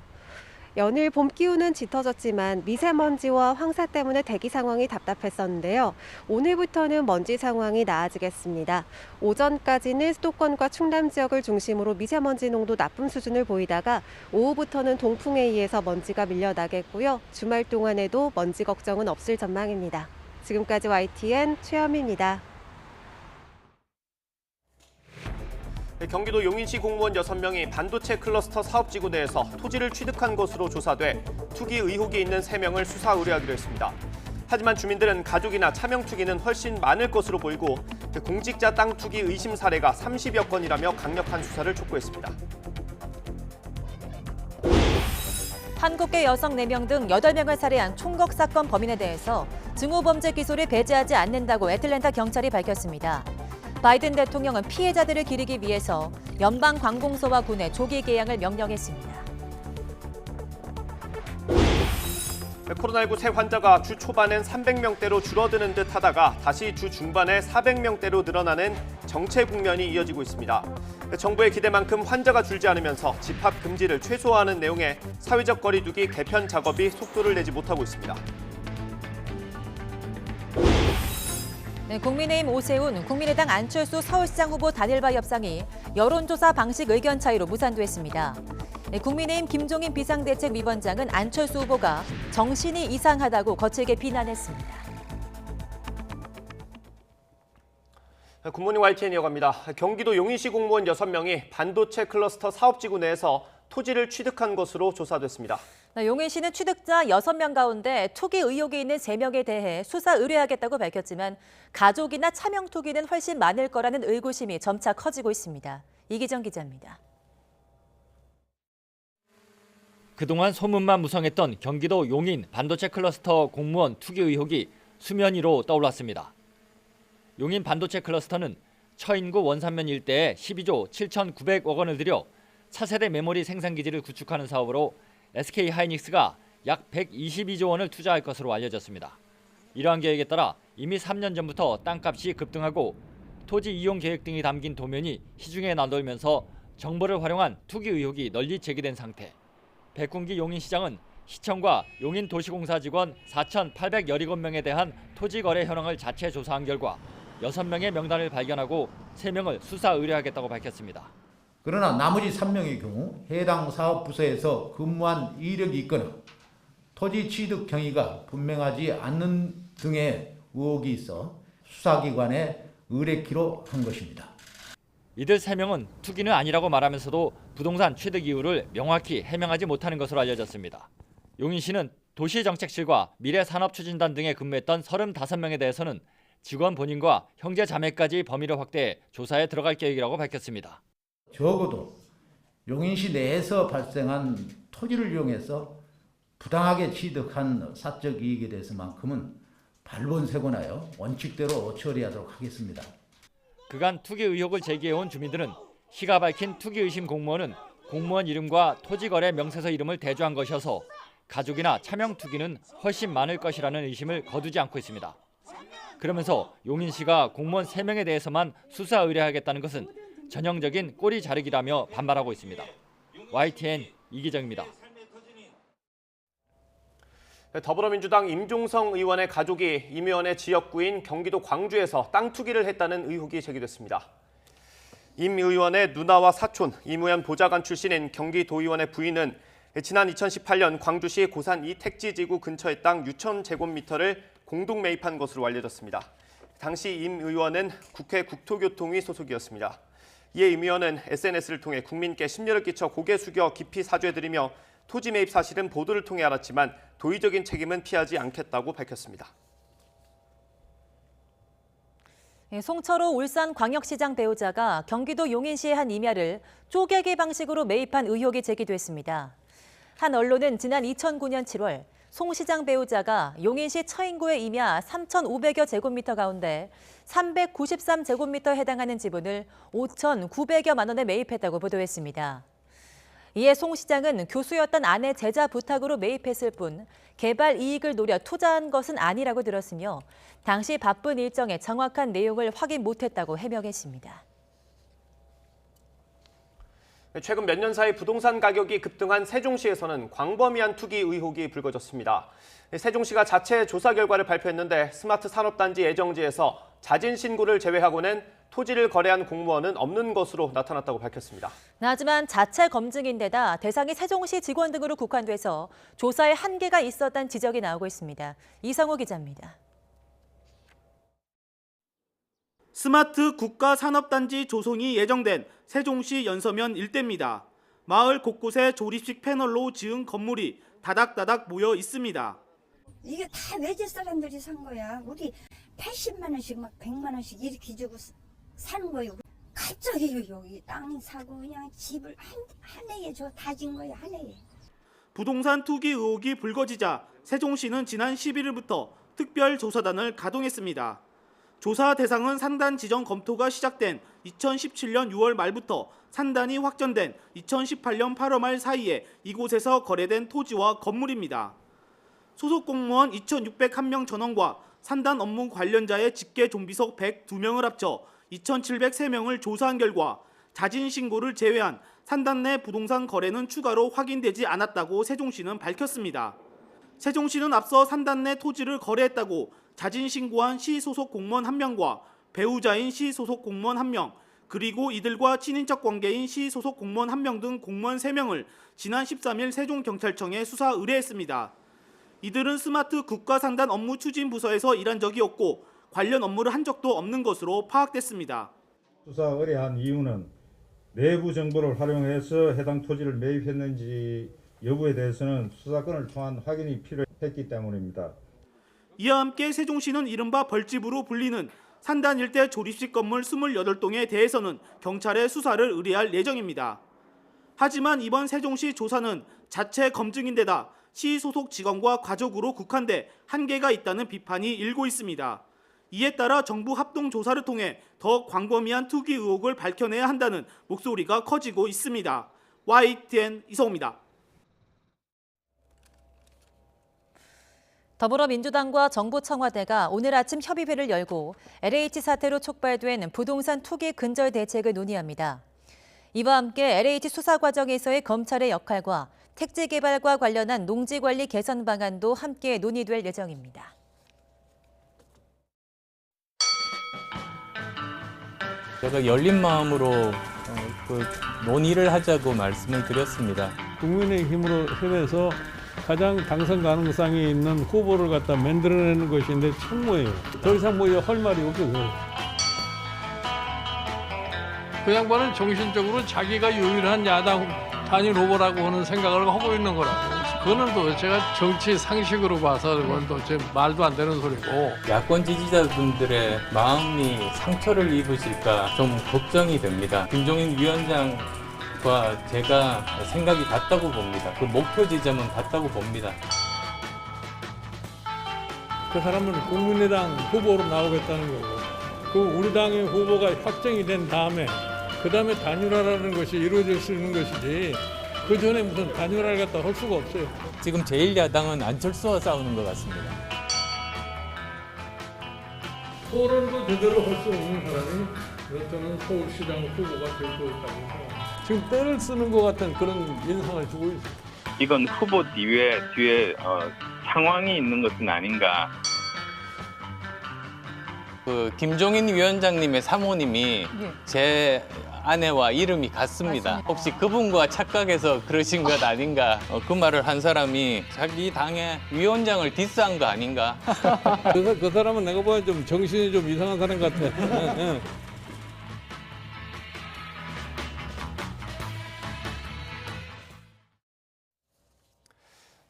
연일 봄 기온은 짙어졌지만 미세먼지와 황사 때문에 대기 상황이 답답했었는데요. 오늘부터는 먼지 상황이 나아지겠습니다. 오전까지는 수도권과 충남 지역을 중심으로 미세먼지 농도 나쁨 수준을 보이다가 오후부터는 동풍에 의해서 먼지가 밀려나겠고요. 주말 동안에도 먼지 걱정은 없을 전망입니다. 지금까지 YTN 최현미입니다. 경기도 용인시 공무원 6명이 반도체 클러스터 사업지구 내에서 토지를 취득한 것으로 조사돼 투기 의혹이 있는 3명을 수사 의뢰하기로 했습니다. 하지만 주민들은 가족이나 차명 투기는 훨씬 많을 것으로 보이고 공직자 땅 투기 의심 사례가 30여 건이라며 강력한 수사를 촉구했습니다. 한국계 여성 4명 등 8명을 살해한 총격 사건 범인에 대해서 증오범죄 기소를 배제하지 않는다고 애틀랜타 경찰이 밝혔습니다. 바이든 대통령은 피해자들을 기리기 위해서 연방관공서와 군에 조기 개양을 명령했습니다. 코로나19 새 환자가 주 초반엔 300명대로 줄어드는 듯 하다가 다시 주 중반에 400명대로 늘어나는 정체 국면이 이어지고 있습니다. 정부의 기대만큼 환자가 줄지 않으면서 집합 금지를 최소화하는 내용의 사회적 거리 두기 개편 작업이 속도를 내지 못하고 있습니다. 네, 국민의힘 오세훈, 국민의당 안철수 서울시장 후보 단일화 협상이 여론조사 방식 의견 차이로 무산됐습니다. 네, 국민의힘 김종인 비상대책위원장은 안철수 후보가 정신이 이상하다고 거칠게 비난했습니다. 굿모닝 YTN 이어갑니다. 경기도 용인시 공무원 6명이 반도체 클러스터 사업지구 내에서 토지를 취득한 것으로 조사됐습니다. 용인시는 취득자 6명 가운데 투기 의혹이 있는 3명에 대해 수사 의뢰하겠다고 밝혔지만 가족이나 차명 투기는 훨씬 많을 거라는 의구심이 점차 커지고 있습니다. 이기정 기자입니다. 그동안 소문만 무성했던 경기도 용인 반도체 클러스터 공무원 투기 의혹이 수면 위로 떠올랐습니다. 용인 반도체 클러스터는 처인구 원산면 일대에 12조 7,900억 원을 들여 차세대 메모리 생산기지를 구축하는 사업으로 SK하이닉스가 약 122조 원을 투자할 것으로 알려졌습니다. 이러한 계획에 따라 이미 3년 전부터 땅값이 급등하고 토지 이용 계획 등이 담긴 도면이 시중에 나돌면서 정보를 활용한 투기 의혹이 널리 제기된 상태. 백군기 용인시장은 시청과 용인도시공사 직원 4,817명에 대한 토지 거래 현황을 자체 조사한 결과 6명의 명단을 발견하고 3명을 수사 의뢰하겠다고 밝혔습니다. 그러나 나머지 3명의 경우 해당 사업부서에서 근무한 이력이 있거나 토지 취득 경위가 분명하지 않는 등의 의혹이 있어 수사기관에 의뢰키로 한 것입니다. 이들 3명은 투기는 아니라고 말하면서도 부동산 취득 이유를 명확히 해명하지 못하는 것으로 알려졌습니다. 용인시는 도시정책실과 미래산업추진단 등에 근무했던 35명에 대해서는 직원 본인과 형제 자매까지 범위를 확대해 조사에 들어갈 계획이라고 밝혔습니다. 적어도 용인시 내에서 발생한 토지를 이용해서 부당하게 취득한 사적 이익에 대해서만큼은 발본색원하여 원칙대로 처리하도록 하겠습니다. 그간 투기 의혹을 제기해온 주민들은 시가 밝힌 투기 의심 공무원은 공무원 이름과 토지거래 명세서 이름을 대조한 것이어서 가족이나 차명 투기는 훨씬 많을 것이라는 의심을 거두지 않고 있습니다. 그러면서 용인시가 공무원 3명에 대해서만 수사 의뢰하겠다는 것은 전형적인 꼬리 자르기라며 반발하고 있습니다. YTN 이기정입니다. 더불어민주당 임종성 의원의 가족이 임 의원의 지역구인 경기도 광주에서 땅 투기를 했다는 의혹이 제기됐습니다. 임 의원의 누나와 사촌, 임 의원 보좌관 출신인 경기도의원의 부인은 지난 2018년 광주시 고산 이 택지지구 근처의 땅 6,000제곱미터를 공동 매입한 것으로 알려졌습니다. 당시 임 의원은 국회 국토교통위 소속이었습니다. 이에 임 의원은 SNS를 통해 국민께 심려를 끼쳐 고개 숙여 깊이 사죄드리며 토지 매입 사실은 보도를 통해 알았지만 도의적인 책임은 피하지 않겠다고 밝혔습니다. 송철호 울산광역시장 배우자가 경기도 용인시의 한 임야를 쪼개기 방식으로 매입한 의혹이 제기됐습니다. 한 언론은 지난 2009년 7월 송 시장 배우자가 용인시 처인구의 임야 3,500여 제곱미터 가운데 393제곱미터에 해당하는 지분을 5,900여만 원에 매입했다고 보도했습니다. 이에 송 시장은 교수였던 아내 제자 부탁으로 매입했을 뿐 개발 이익을 노려 투자한 것은 아니라고 들었으며 당시 바쁜 일정에 정확한 내용을 확인 못했다고 해명했습니다. 최근 몇 년 사이 부동산 가격이 급등한 세종시에서는 광범위한 투기 의혹이 불거졌습니다. 세종시가 자체 조사 결과를 발표했는데 스마트 산업단지 예정지에서 자진 신고를 제외하고는 토지를 거래한 공무원은 없는 것으로 나타났다고 밝혔습니다. 하지만 자체 검증인데다 대상이 세종시 직원 등으로 국한돼서 조사에 한계가 있었다는 지적이 나오고 있습니다. 이상호 기자입니다. 스마트 국가산업단지 조성이 예정된 세종시 연서면 일대입니다. 마을 곳곳에 조립식 패널로 지은 건물이 다닥다닥 모여 있습니다. 이게 다 외지 사람들이 산 거야. 우리 80만 원씩 막 100만 원씩 이렇게 주고 사는 거예요. 갑자기 여기 땅 사고 그냥 집을 한 해에 다진 거예요. 한 해에. 부동산 투기 의혹이 불거지자 세종시는 지난 11일부터 특별조사단을 가동했습니다. 조사 대상은 산단 지정 검토가 시작된 2017년 6월 말부터 산단이 확정된 2018년 8월 말 사이에 이곳에서 거래된 토지와 건물입니다. 소속 공무원 2,601명 전원과 산단 업무 관련자의 직계 좀비속 102명을 합쳐 2,703명을 조사한 결과 자진 신고를 제외한 산단 내 부동산 거래는 추가로 확인되지 않았다고 세종시는 밝혔습니다. 세종시는 앞서 산단 내 토지를 거래했다고 자진 신고한 시 소속 공무원 1명과 배우자인 시 소속 공무원 1명, 그리고 이들과 친인척 관계인 시 소속 공무원 1명 등 공무원 3명을 지난 13일 세종경찰청에 수사 의뢰했습니다. 이들은 스마트 국가산단 업무 추진 부서에서 일한 적이 없고 관련 업무를 한 적도 없는 것으로 파악됐습니다. 수사 의뢰한 이유는 내부 정보를 활용해서 해당 토지를 매입했는지 여부에 대해서는 수사권을 통한 확인이 필요했기 때문입니다. 이와 함께 세종시는 이른바 벌집으로 불리는 산단 일대 조립식 건물 28동에 대해서는 경찰에 수사를 의뢰할 예정입니다. 하지만 이번 세종시 조사는 자체 검증인데다 시 소속 직원과 가족으로 국한돼 한계가 있다는 비판이 일고 있습니다. 이에 따라 정부 합동 조사를 통해 더 광범위한 투기 의혹을 밝혀내야 한다는 목소리가 커지고 있습니다. YTN 이성호입니다. 더불어민주당과 정부 청와대가 오늘 아침 협의회를 열고 LH 사태로 촉발된 부동산 투기 근절 대책을 논의합니다. 이와 함께 LH 수사 과정에서의 검찰의 역할과 택지 개발과 관련한 농지 관리 개선 방안도 함께 논의될 예정입니다. 제가 열린 마음으로 논의를 하자고 말씀을 드렸습니다. 국민의힘으로 협의해서 가장 당선 가능성이 있는 후보를 갖다 만들어내는 것인데 충무해요. 더 이상 할 말이 없어요. 그 양반은 정신적으로 자기가 유일한 야당 단일 후보라고 하는 생각을 하고 있는 거라고. 그거는 또 제가 정치 상식으로 봐서 그건 또 제 말도 안 되는 소리고. 야권 지지자분들의 마음이 상처를 입으실까 좀 걱정이 됩니다. 김종인 위원장과 제가 생각이 같다고 봅니다. 그 목표 지점은 같다고 봅니다. 그 사람은 국민의당 후보로 나오겠다는 거고, 그 우리 당의 후보가 확정이 된 다음에 그 다음에 단일화라는 것이 이루어질 수 있는 것이지 그 전에 무슨 단일화를 갖다 할 수가 없어요. 지금 제1야당은 안철수와 싸우는 것 같습니다. 토론도 제대로 할 수 없는 사람이 저는 서울시장 후보가 될 것 같다고 지금 떼를 쓰는 것 같은 그런 인상을 주고 있어요. 이건 후보 뒤에 상황이 있는 것은 아닌가. 그 김종인 위원장님의 사모님이 제 아내와 이름이 같습니다. 혹시 그분과 착각해서 그러신 것 아닌가? 그 말을 한 사람이 자기 당의 위원장을 디스한 거 아닌가? 그 사람은 내가 보기엔 좀 정신이 좀 이상한 사람 같아.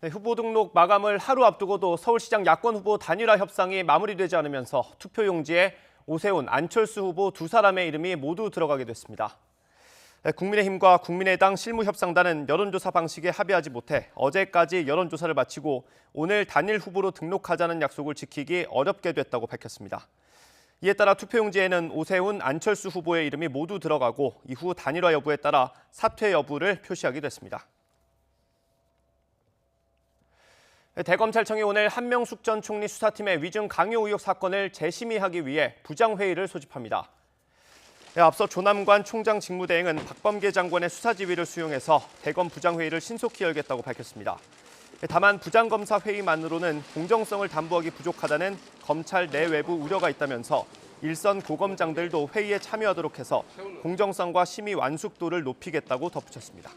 네, 후보 등록 마감을 하루 앞두고도 서울시장 야권 후보 단일화 협상이 마무리되지 않으면서 투표용지에 오세훈, 안철수 후보 두 사람의 이름이 모두 들어가게 됐습니다. 네, 국민의힘과 국민의당 실무협상단은 여론조사 방식에 합의하지 못해 어제까지 여론조사를 마치고 오늘 단일 후보로 등록하자는 약속을 지키기 어렵게 됐다고 밝혔습니다. 이에 따라 투표용지에는 오세훈, 안철수 후보의 이름이 모두 들어가고 이후 단일화 여부에 따라 사퇴 여부를 표시하게 됐습니다. 대검찰청이 오늘 한명숙 전 총리 수사팀의 위증 강요 의혹 사건을 재심의하기 위해 부장회의를 소집합니다. 앞서 조남관 총장 직무대행은 박범계 장관의 수사 지휘를 수용해서 대검 부장회의를 신속히 열겠다고 밝혔습니다. 다만 부장검사 회의만으로는 공정성을 담보하기 부족하다는 검찰 내외부 우려가 있다면서 일선 고검장들도 회의에 참여하도록 해서 공정성과 심의 완숙도를 높이겠다고 덧붙였습니다.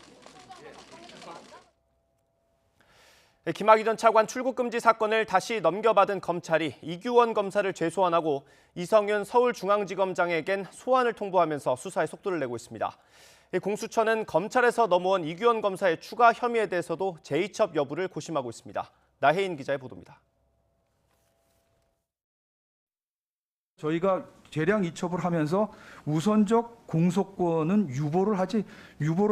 김학의 전 차관 출국금지 사건을 다시 넘겨받은 검찰이 이규원 검사를 재소환하고 이성윤 서울중앙지검장에겐 소환을 통보하면서 수사에 속도를 내고 있습니다. 공수처는 검찰에서 넘어온 이규원 검사의 추가 혐의에 대해서도 재이첩 여부를 고심하고 있습니다. 나혜인 기자의 보도입니다. 저희가 재량 이첩을 하면서 우선적 공소권은 유보를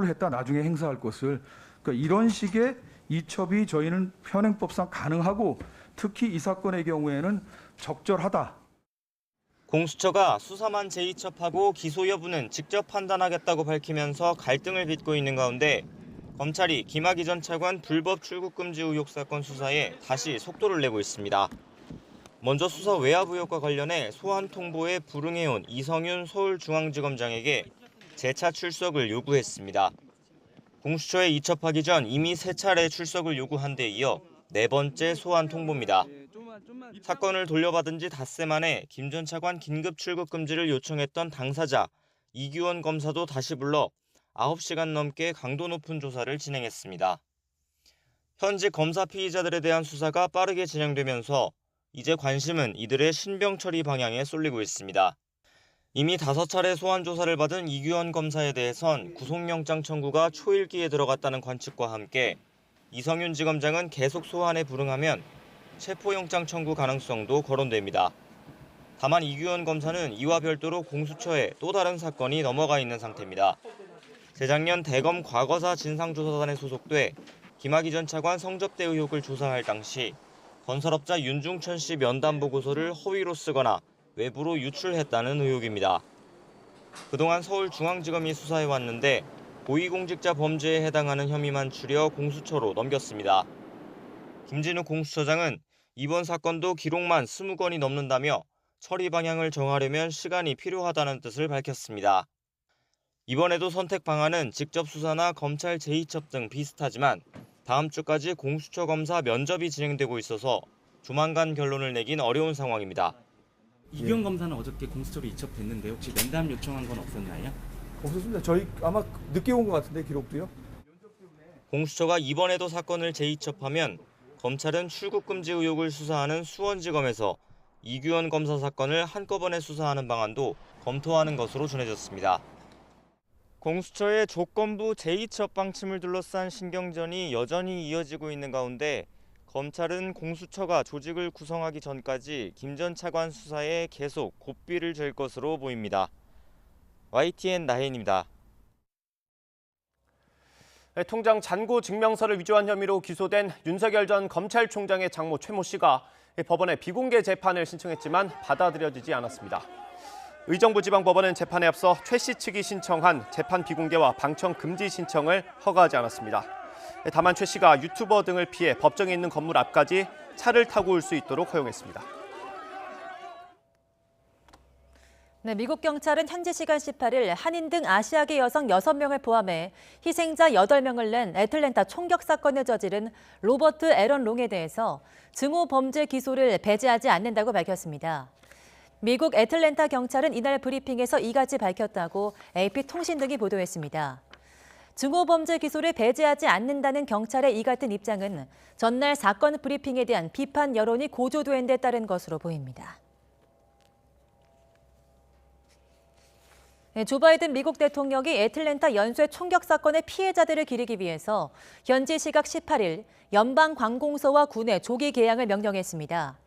했다 나중에 행사할 것을, 그러니까 이런 식의 이첩이 저희는 현행법상 가능하고 특히 이 사건의 경우에는 적절하다. 공수처가 수사만 재이첩하고 기소 여부는 직접 판단하겠다고 밝히면서 갈등을 빚고 있는 가운데 검찰이 김학의 전 차관 불법 출국금지 의혹 사건 수사에 다시 속도를 내고 있습니다. 먼저 수사 외압 의혹과 관련해 소환 통보에 불응해온 이성윤 서울중앙지검장에게 재차 출석을 요구했습니다. 공수처에 이첩하기 전 이미 3차례 출석을 요구한 데 이어 4번째 소환 통보입니다. 사건을 돌려받은 지 닷새 만에 김 전 차관 긴급 출국 금지를 요청했던 당사자 이규원 검사도 다시 불러 9시간 넘게 강도 높은 조사를 진행했습니다. 현직 검사 피의자들에 대한 수사가 빠르게 진행되면서 이제 관심은 이들의 신병 처리 방향에 쏠리고 있습니다. 이미 5차례 소환 조사를 받은 이규원 검사에 대해선 구속영장 청구가 초일기에 들어갔다는 관측과 함께 이성윤 지검장은 계속 소환에 불응하면 체포영장 청구 가능성도 거론됩니다. 다만 이규원 검사는 이와 별도로 공수처에 또 다른 사건이 넘어가 있는 상태입니다. 재작년 대검 과거사 진상조사단에 소속돼 김학의 전 차관 성접대 의혹을 조사할 당시 건설업자 윤중천 씨 면담 보고서를 허위로 쓰거나 외부로 유출했다는 의혹입니다. 그동안 서울중앙지검이 수사해왔는데 고위공직자 범죄에 해당하는 혐의만 추려 공수처로 넘겼습니다. 김진욱 공수처장은 이번 사건도 기록만 20건이 넘는다며 처리 방향을 정하려면 시간이 필요하다는 뜻을 밝혔습니다. 이번에도 선택 방안은 직접 수사나 검찰 재이첩 등 비슷하지만 다음 주까지 공수처 검사 면접이 진행되고 있어서 조만간 결론을 내긴 어려운 상황입니다. 이규원 검사는 어저께 공수처로 이첩됐는데 혹시 면담 요청한 건 없었나요? 없었습니다. 저희 아마 늦게 온 것 같은데 기록도요. 공수처가 이번에도 사건을 재이첩하면 검찰은 출국금지 의혹을 수사하는 수원지검에서 이규원 검사 사건을 한꺼번에 수사하는 방안도 검토하는 것으로 전해졌습니다. 공수처의 조건부 재이첩 방침을 둘러싼 신경전이 여전히 이어지고 있는 가운데 검찰은 공수처가 조직을 구성하기 전까지 김 전 차관 수사에 계속 고삐를 잴 것으로 보입니다. YTN 나혜인입니다. 통장 잔고 증명서를 위조한 혐의로 기소된 윤석열 전 검찰총장의 장모 최모 씨가 법원에 비공개 재판을 신청했지만 받아들여지지 않았습니다. 의정부지방법원은 재판에 앞서 최 씨 측이 신청한 재판 비공개와 방청 금지 신청을 허가하지 않았습니다. 다만 최 씨가 유튜버 등을 피해 법정에 있는 건물 앞까지 차를 타고 올 수 있도록 허용했습니다. 네, 미국 경찰은 현지 시간 18일 한인 등 아시아계 여성 6명을 포함해 희생자 8명을 낸 애틀랜타 총격 사건을 저지른 로버트 애런 롱에 대해서 증오 범죄 기소를 배제하지 않는다고 밝혔습니다. 미국 애틀랜타 경찰은 이날 브리핑에서 이같이 밝혔다고 AP통신 등이 보도했습니다. 증오 범죄 기소를 배제하지 않는다는 경찰의 이 같은 입장은 전날 사건 브리핑에 대한 비판 여론이 고조된 데 따른 것으로 보입니다. 조 바이든 미국 대통령이 애틀랜타 연쇄 총격 사건의 피해자들을 기리기 위해서 현지 시각 18일 연방관공서와 군에 조기 개항을 명령했습니다.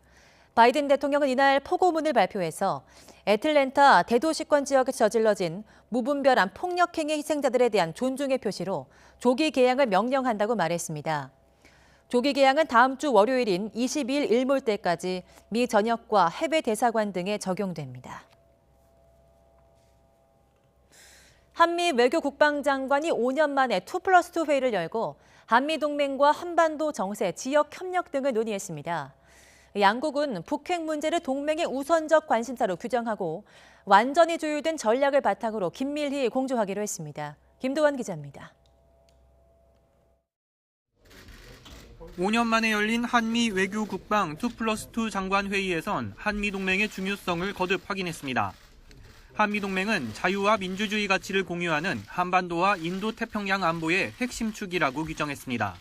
바이든 대통령은 이날 포고문을 발표해서 애틀랜타 대도시권 지역에서 저질러진 무분별한 폭력행위 희생자들에 대한 존중의 표시로 조기 개항을 명령한다고 말했습니다. 조기 개항은 다음 주 월요일인 22일 일몰때까지 미 전역과 해외 대사관 등에 적용됩니다. 한미 외교 국방장관이 5년 만에 2+2 회의를 열고 한미동맹과 한반도 정세, 지역 협력 등을 논의했습니다. 양국은 북핵 문제를 동맹의 우선적 관심사로 규정하고 완전히 조율된 전략을 바탕으로 긴밀히 공조하기로 했습니다. 김도환 기자입니다. 5년 만에 열린 한미 외교 국방 2+2 장관 회의에선 한미 동맹의 중요성을 거듭 확인했습니다. 한미 동맹은 자유와 민주주의 가치를 공유하는 한반도와 인도-태평양 안보의 핵심 축이라고 규정했습니다.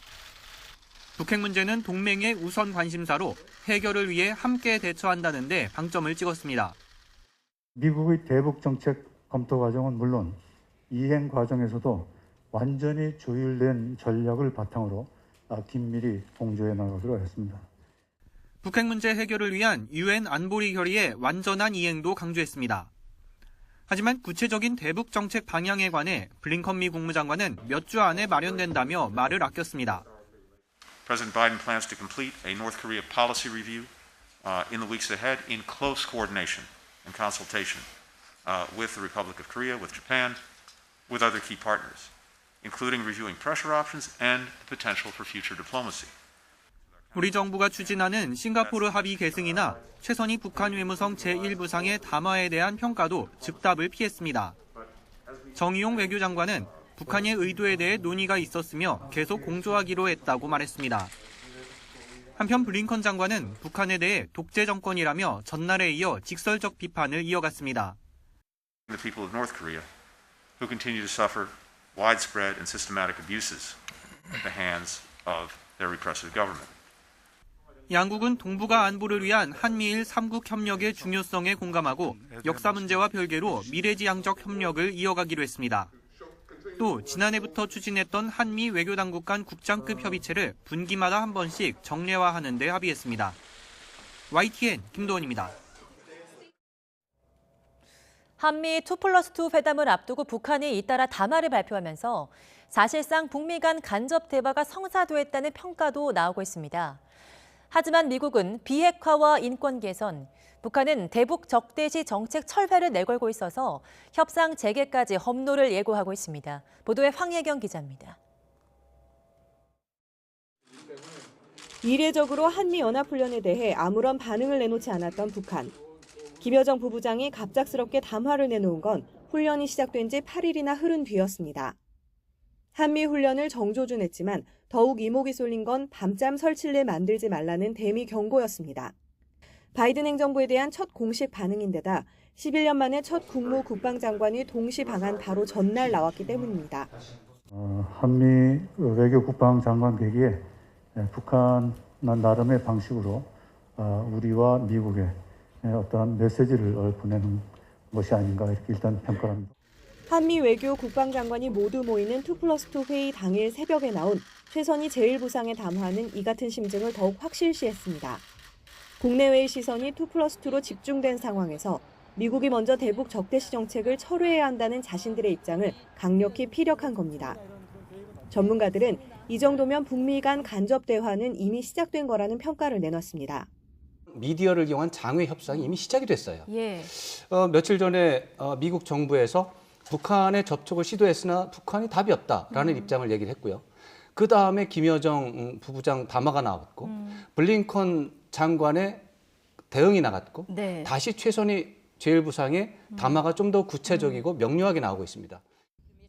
북핵 문제는 동맹의 우선 관심사로 해결을 위해 함께 대처한다는 데 방점을 찍었습니다. 미국의 대북 정책 검토 과정은 물론 이행 과정에서도 완전히 조율된 전략을 바탕으로 긴밀히 공조해 나가기로 했습니다. 북핵 문제 해결을 위한 UN 안보리 결의의 완전한 이행도 강조했습니다. 하지만 구체적인 대북 정책 방향에 관해 블링컨 미 국무장관은 몇 주 안에 마련된다며 말을 아꼈습니다. President Biden plans to complete a North Korea policy review in the weeks ahead in close coordination and consultation with the Republic of Korea, with Japan, with other key partners, including reviewing pressure options and the potential for future diplomacy. 우리 정부가 추진하는 싱가포르 합의 계승이나 최선희 북한 외무성 제1부상의 담화에 대한 평가도 즉답을 피했습니다. 정의용 외교장관은 북한의 의도에 대해 논의가 있었으며 계속 공조하기로 했다고 말했습니다. 한편 블링컨 장관은 북한에 대해 독재 정권이라며 전날에 이어 직설적 비판을 이어갔습니다. The people of North Korea who continue to suffer widespread and systematic abuses at the hands of their repressive government. 양국은 동북아 안보를 위한 한미일 3국 협력의 중요성에 공감하고 역사 문제와 별개로 미래지향적 협력을 이어가기로 했습니다. 또 지난해부터 추진했던 한미 외교당국 간 국장급 협의체를 분기마다 한 번씩 정례화하는 데 합의했습니다. YTN 김도원입니다. 한미 2+2 회담을 앞두고 북한이 잇따라 담화를 발표하면서 사실상 북미 간 간접 대화가 성사됐다는 평가도 나오고 있습니다. 하지만 미국은 비핵화와 인권 개선, 북한은 대북 적대시 정책 철회를 내걸고 있어서 협상 재개까지 험로를 예고하고 있습니다. 보도에 황혜경 기자입니다. 이례적으로 한미연합훈련에 대해 아무런 반응을 내놓지 않았던 북한. 김여정 부부장이 갑작스럽게 담화를 내놓은 건 훈련이 시작된 지 8일이나 흐른 뒤였습니다. 한미훈련을 정조준했지만 더욱 이목이 쏠린 건 밤잠 설치를 만들지 말라는 대미 경고였습니다. 바이든 행정부에 대한 첫 공식 반응인데다 11년 만에 첫 국무 국방장관이 동시 방한 바로 전날 나왔기 때문입니다. 한미 외교 국방장관 회의에 북한 나름의 방식으로 우리와 미국에 어떠한 메시지를 보내는 것이 아닌가 이렇게 일단 평가를 합니다. 한미 외교 국방장관이 모두 모이는 2+2 회의 당일 새벽에 나온 최선희 제1부상의 담화는 이 같은 심증을 더욱 확실시했습니다. 국내외의 시선이 2+2로 집중된 상황에서 미국이 먼저 대북 적대시 정책을 철회해야 한다는 자신들의 입장을 강력히 피력한 겁니다. 전문가들은 이 정도면 북미 간 간접 대화는 이미 시작된 거라는 평가를 내놨습니다. 미디어를 이용한 장외 협상이 이미 시작이 됐어요. 예. 며칠 전에 미국 정부에서 북한에 접촉을 시도했으나 북한이 답이 없다라는 입장을 얘기를 했고요. 그 다음에 김여정 부부장 담화가 나왔고 블링컨 장관의 대응이 나갔고 네. 다시 최선희 제1부상의 담화가 좀 더 구체적이고 명료하게 나오고 있습니다.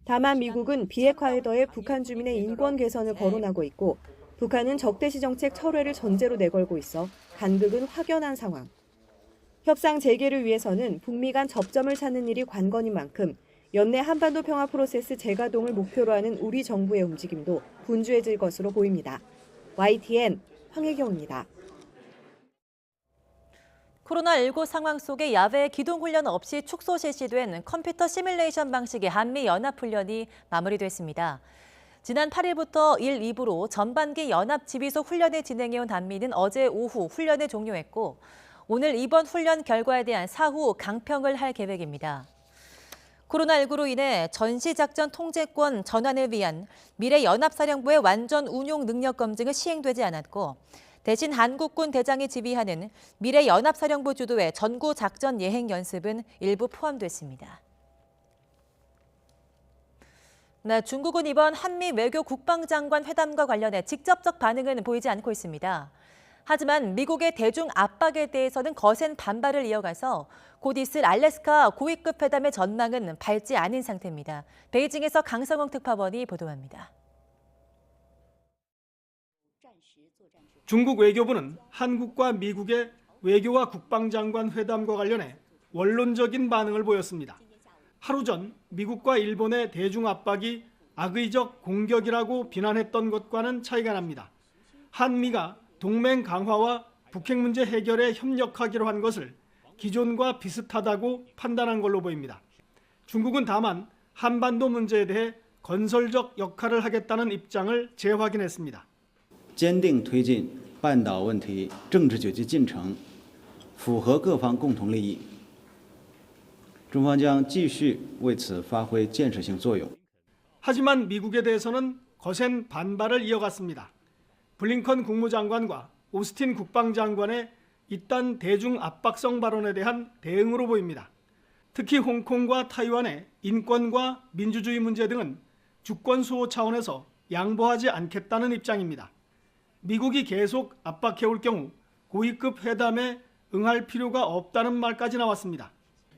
다만 미국은 비핵화에 더해 북한 주민의 인권 개선을 거론하고 있고 북한은 적대시 정책 철회를 전제로 내걸고 있어 간극은 확연한 상황. 협상 재개를 위해서는 북미 간 접점을 찾는 일이 관건인 만큼 연내 한반도 평화 프로세스 재가동을 목표로 하는 우리 정부의 움직임도 분주해질 것으로 보입니다. YTN 황혜경입니다. 코로나19 상황 속에 야외 기동훈련 없이 축소 실시된 컴퓨터 시뮬레이션 방식의 한미연합훈련이 마무리됐습니다. 지난 8일부터 1, 2부로 전반기 연합지휘소 훈련을 진행해온 한미는 어제 오후 훈련을 종료했고 오늘 이번 훈련 결과에 대한 사후 강평을 할 계획입니다. 코로나19로 인해 전시작전 통제권 전환을 위한 미래 연합사령부의 완전 운용 능력 검증은 시행되지 않았고 대신 한국군 대장이 지휘하는 미래 연합사령부 주도의 전구 작전 예행 연습은 일부 포함됐습니다. 네, 중국은 이번 한미 외교 국방장관 회담과 관련해 직접적 반응은 보이지 않고 있습니다. 하지만 미국의 대중 압박에 대해서는 거센 반발을 이어가서 곧 있을 알래스카 고위급 회담의 전망은 밝지 않은 상태입니다. 베이징에서 강성홍 특파원이 보도합니다. 중국 외교부는 한국과 미국의 외교와 국방장관 회담과 관련해 원론적인 반응을 보였습니다. 하루 전 미국과 일본의 대중 압박이 악의적 공격이라고 비난했던 것과는 차이가 납니다. 한미가 동맹 강화와 북핵 문제 해결에 협력하기로 한 것을 기존과 비슷하다고 판단한 걸로 보입니다. 중국은 다만 한반도 문제에 대해 건설적 역할을 하겠다는 입장을 재확인했습니다. 坚定推进半岛问题政治解决进程，符合各方共同利益。中方将继续为此发挥建设性作用。 하지만 미국에 대해서는 거센 반발을 이어갔습니다. 블링컨 국무장관과 오스틴 국방장관의 이딴 대중 압박성 발언에 대한 대응으로 보입니다. 특히 홍콩과 타이완의 인권과 민주주의 문제 등은 주권 수호 차원에서 양보하지 않겠다는 입장입니다. 미국이 계속 압박해올 경우 고위급 회담에 응할 필요가 없다는 말까지 나왔습니다.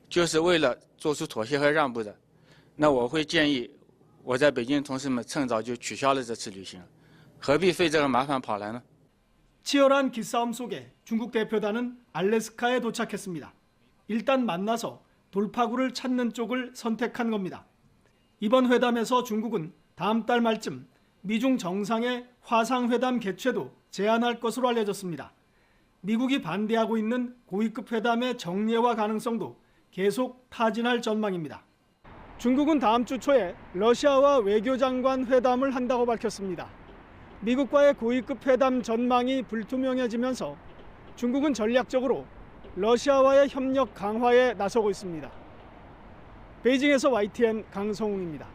就是为了做出妥协和让步的，那我会建议我在北京同事们趁早就取消了这次旅行，何必费这个麻烦跑来呢？ 치열한 기싸움 속에 중국 대표단은 알래스카에 도착했습니다. 일단 만나서 돌파구를 찾는 쪽을 선택한 겁니다. 이번 회담에서 중국은 다음 달 말쯤 미중 정상의 화상회담 개최도 제안할 것으로 알려졌습니다. 미국이 반대하고 있는 고위급 회담의 정례화 가능성도 계속 타진할 전망입니다. 중국은 다음 주 초에 러시아와 외교장관 회담을 한다고 밝혔습니다. 미국과의 고위급 회담 전망이 불투명해지면서 중국은 전략적으로 러시아와의 협력 강화에 나서고 있습니다. 베이징에서 YTN 강성웅입니다.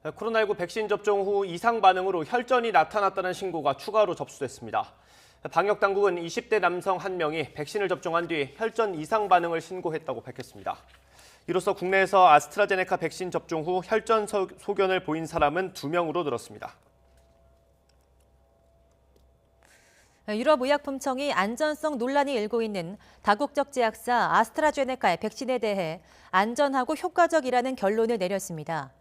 코로나19 백신 접종 후 이상 반응으로 혈전이 나타났다는 신고가 추가로 접수됐습니다. 방역당국은 20대 남성 1명이 백신을 접종한 뒤 혈전 이상 반응을 신고했다고 밝혔습니다. 이로써 국내에서 아스트라제네카 백신 접종 후 혈전 소견을 보인 사람은 2명으로 늘었습니다. 유럽의약품청이 안전성 논란이 일고 있는 다국적 제약사 아스트라제네카의 백신에 대해 안전하고 효과적이라는 결론을 내렸습니다.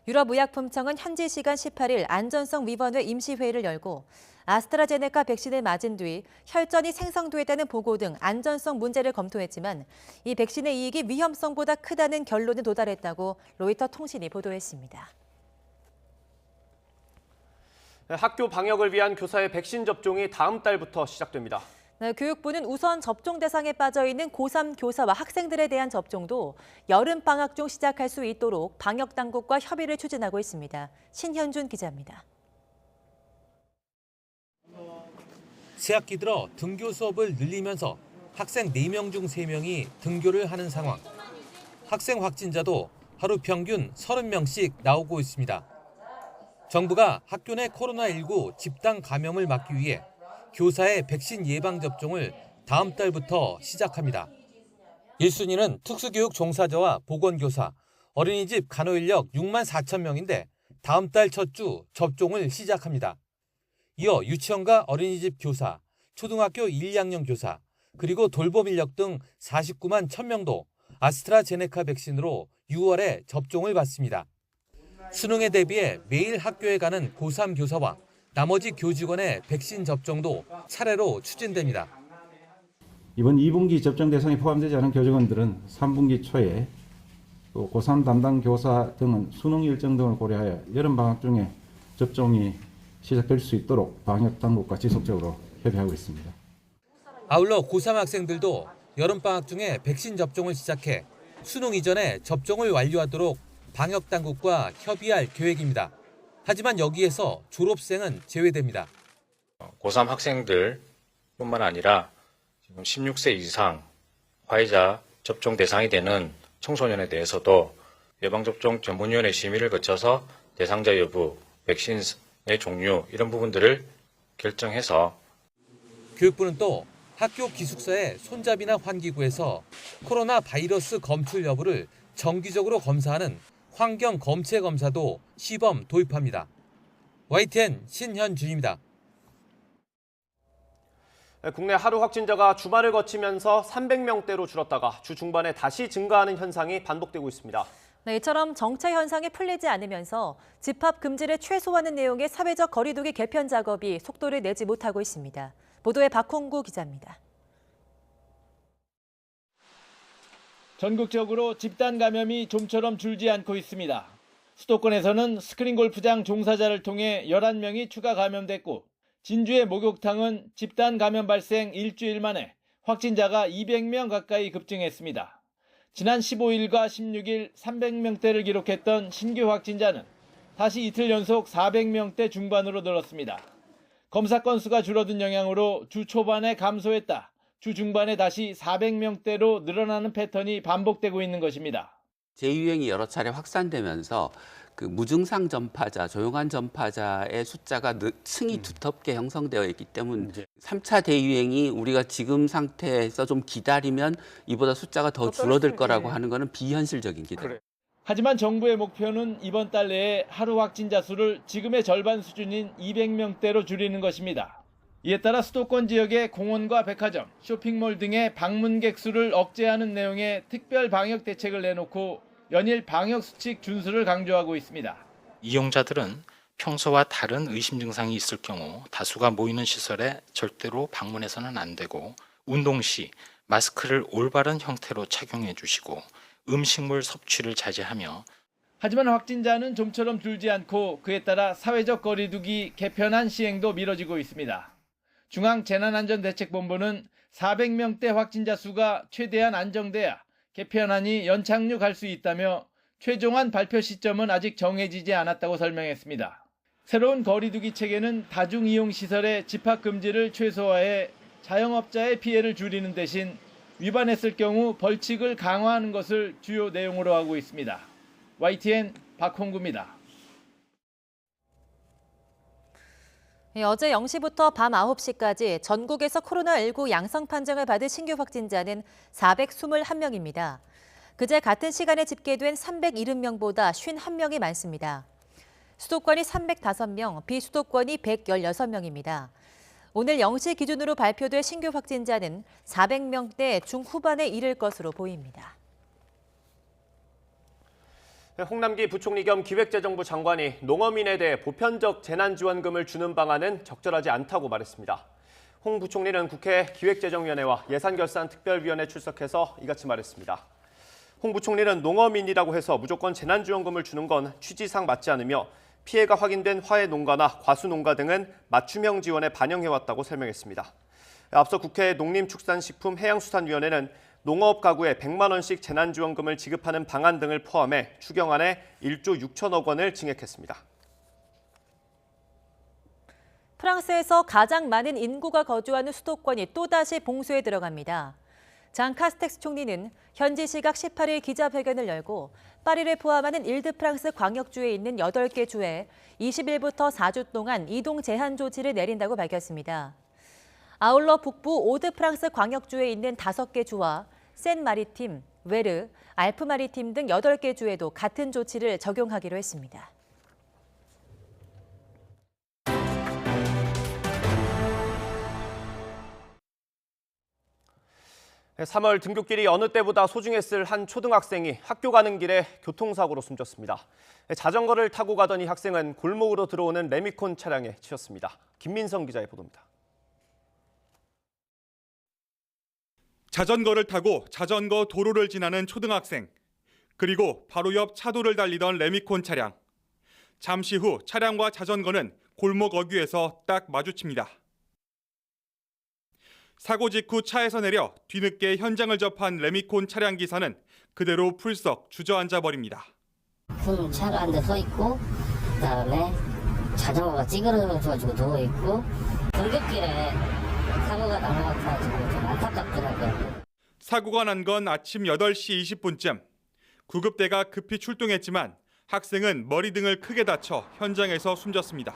유럽의약품청은 현지 시간 18일 안전성 위원회 임시회의를 열고 아스트라제네카 백신을 맞은 뒤 혈전이 생성됐다는 보고 등 안전성 문제를 검토했지만 이 백신의 이익이 위험성보다 크다는 결론에 도달했다고 로이터 통신이 보도했습니다. 학교 방역을 위한 교사의 백신 접종이 다음 달부터 시작됩니다. 교육부는 우선 접종 대상에 빠져 있는 고3 교사와 학생들에 대한 접종도 여름방학 중 시작할 수 있도록 방역당국과 협의를 추진하고 있습니다. 신현준 기자입니다. 새학기 들어 등교 수업을 늘리면서 학생 4명 중 3명이 등교를 하는 상황. 학생 확진자도 하루 평균 30명씩 나오고 있습니다. 정부가 학교 내 코로나19 집단 감염을 막기 위해 교사의 백신 예방접종을 다음 달부터 시작합니다. 1순위는 특수교육 종사자와 보건교사, 어린이집 간호인력 6만 4천 명인데 다음 달 첫 주 접종을 시작합니다. 이어 유치원과 어린이집 교사, 초등학교 1, 2학년 교사, 그리고 돌봄 인력 등 49만 1,000명도 아스트라제네카 백신으로 6월에 접종을 받습니다. 수능에 대비해 매일 학교에 가는 고3 교사와 나머지 교직원의 백신 접종도 차례로 추진됩니다. 이번 2분기 접종 대상에 포함되지 않은 교직원들은 3분기 초에 또 고3 담당 교사 등은 수능 일정 등을 고려하여 여름방학 중에 접종이 시작될 수 있도록 방역당국과 지속적으로 협의하고 있습니다. 아울러 고3 학생들도 여름방학 중에 백신 접종을 시작해 수능 이전에 접종을 완료하도록 방역당국과 협의할 계획입니다. 하지만 여기에서 졸업생은 제외됩니다. 고3 학생들뿐만 아니라 지금 16세 이상 화이자 접종 대상이 되는 청소년에 대해서도 예방접종 전문위원회 심의를 거쳐서 대상자 여부, 백신의 종류 이런 부분들을 결정해서 교육부는 또 학교 기숙사의 손잡이나 환기구에서 코로나 바이러스 검출 여부를 정기적으로 검사하는 환경 검체 검사도 시범 도입합니다. YTN 신현준입니다. 국내 하루 확진자가 주말을 거치면서 300명대로 줄었다가 주 중반에 다시 증가하는 현상이 반복되고 있습니다. 네, 이처럼 정체 현상이 풀리지 않으면서 집합 금지를 최소화하는 내용의 사회적 거리 두기 개편 작업이 속도를 내지 못하고 있습니다. 보도에 박홍구 기자입니다. 전국적으로 집단 감염이 좀처럼 줄지 않고 있습니다. 수도권에서는 스크린 골프장 종사자를 통해 11명이 추가 감염됐고 진주의 목욕탕은 집단 감염 발생 일주일 만에 확진자가 200명 가까이 급증했습니다. 지난 15일과 16일 300명대를 기록했던 신규 확진자는 다시 이틀 연속 400명대 중반으로 늘었습니다. 검사 건수가 줄어든 영향으로 주 초반에 감소했다. 주 중반에 다시 400명대로 늘어나는 패턴이 반복되고 있는 것입니다. 재유행이 여러 차례 확산되면서 그 무증상 전파자, 조용한 전파자의 숫자가 층이 두텁게 형성되어 있기 때문에 3차 대유행이 우리가 지금 상태에서 좀 기다리면 이보다 숫자가 더 줄어들 거라고 하는 것은 비현실적인 기대. 하지만 정부의 목표는 이번 달 내에 하루 확진자 수를 지금의 절반 수준인 200명대로 줄이는 것입니다. 이에 따라 수도권 지역의 공원과 백화점, 쇼핑몰 등의 방문객 수를 억제하는 내용의 특별 방역 대책을 내놓고 연일 방역 수칙 준수를 강조하고 있습니다. 이용자들은 평소와 다른 의심 증상이 있을 경우 다수가 모이는 시설에 절대로 방문해서는 안 되고 운동 시 마스크를 올바른 형태로 착용해 주시고 음식물 섭취를 자제하며 하지만 확진자는 좀처럼 줄지 않고 그에 따라 사회적 거리 두기 개편안 시행도 미뤄지고 있습니다. 중앙재난안전대책본부는 400명대 확진자 수가 최대한 안정돼야 개편안이 연착륙할 수 있다며 최종안 발표 시점은 아직 정해지지 않았다고 설명했습니다. 새로운 거리두기 체계는 다중이용시설의 집합금지를 최소화해 자영업자의 피해를 줄이는 대신 위반했을 경우 벌칙을 강화하는 것을 주요 내용으로 하고 있습니다. YTN 박홍구입니다. 어제 0시부터 밤 9시까지 전국에서 코로나19 양성 판정을 받은 신규 확진자는 421명입니다. 그제 같은 시간에 집계된 370명보다 51명이 많습니다. 수도권이 305명, 비수도권이 116명입니다. 오늘 0시 기준으로 발표된 신규 확진자는 400명대 중후반에 이를 것으로 보입니다. 홍남기 부총리 겸 기획재정부 장관이 농어민에 대해 보편적 재난지원금을 주는 방안은 적절하지 않다고 말했습니다. 홍 부총리는 국회 기획재정위원회와 예산결산특별위원회 출석해서 이같이 말했습니다. 홍 부총리는 농어민이라고 해서 무조건 재난지원금을 주는 건 취지상 맞지 않으며 피해가 확인된 화훼 농가나 과수 농가 등은 맞춤형 지원에 반영해왔다고 설명했습니다. 앞서 국회 농림축산식품해양수산위원회는 농업 가구에 100만 원씩 재난지원금을 지급하는 방안 등을 포함해 추경안에 1조 6천억 원을 증액했습니다. 프랑스에서 가장 많은 인구가 거주하는 수도권이 또다시 봉쇄에 들어갑니다. 장 카스텍스 총리는 현지 시각 18일 기자회견을 열고 파리를 포함하는 일드프랑스 광역주에 있는 8개 주에 20일부터 4주 동안 이동 제한 조치를 내린다고 밝혔습니다. 아울러 북부 오드프랑스 광역주에 있는 5개 주와 센마리팀, 웨르, 알프마리팀 등 8개 주에도 같은 조치를 적용하기로 했습니다. 3월 등굣길이 어느 때보다 소중했을 한 초등학생이 학교 가는 길에 교통사고로 숨졌습니다. 자전거를 타고 가던 이 학생은 골목으로 들어오는 레미콘 차량에 치였습니다. 김민성 기자의 보도입니다. 자전거를 타고 자전거 도로를 지나는 초등학생, 그리고 바로 옆 차도를 달리던 레미콘 차량. 잠시 후 차량과 자전거는 골목 어귀에서 딱 마주칩니다. 사고 직후 차에서 내려 뒤늦게 현장을 접한 레미콘 차량 기사는 그대로 풀썩 주저앉아 버립니다. 큰 차가 한 대 서 있고 그다음에 자전거가 찌그러져가지고 누워 있고 등굣길에 사고가 난 것 같아가지고 좀 안타깝더라고요. 사고가 난 건 아침 8시 20분쯤. 구급대가 급히 출동했지만 학생은 머리 등을 크게 다쳐 현장에서 숨졌습니다.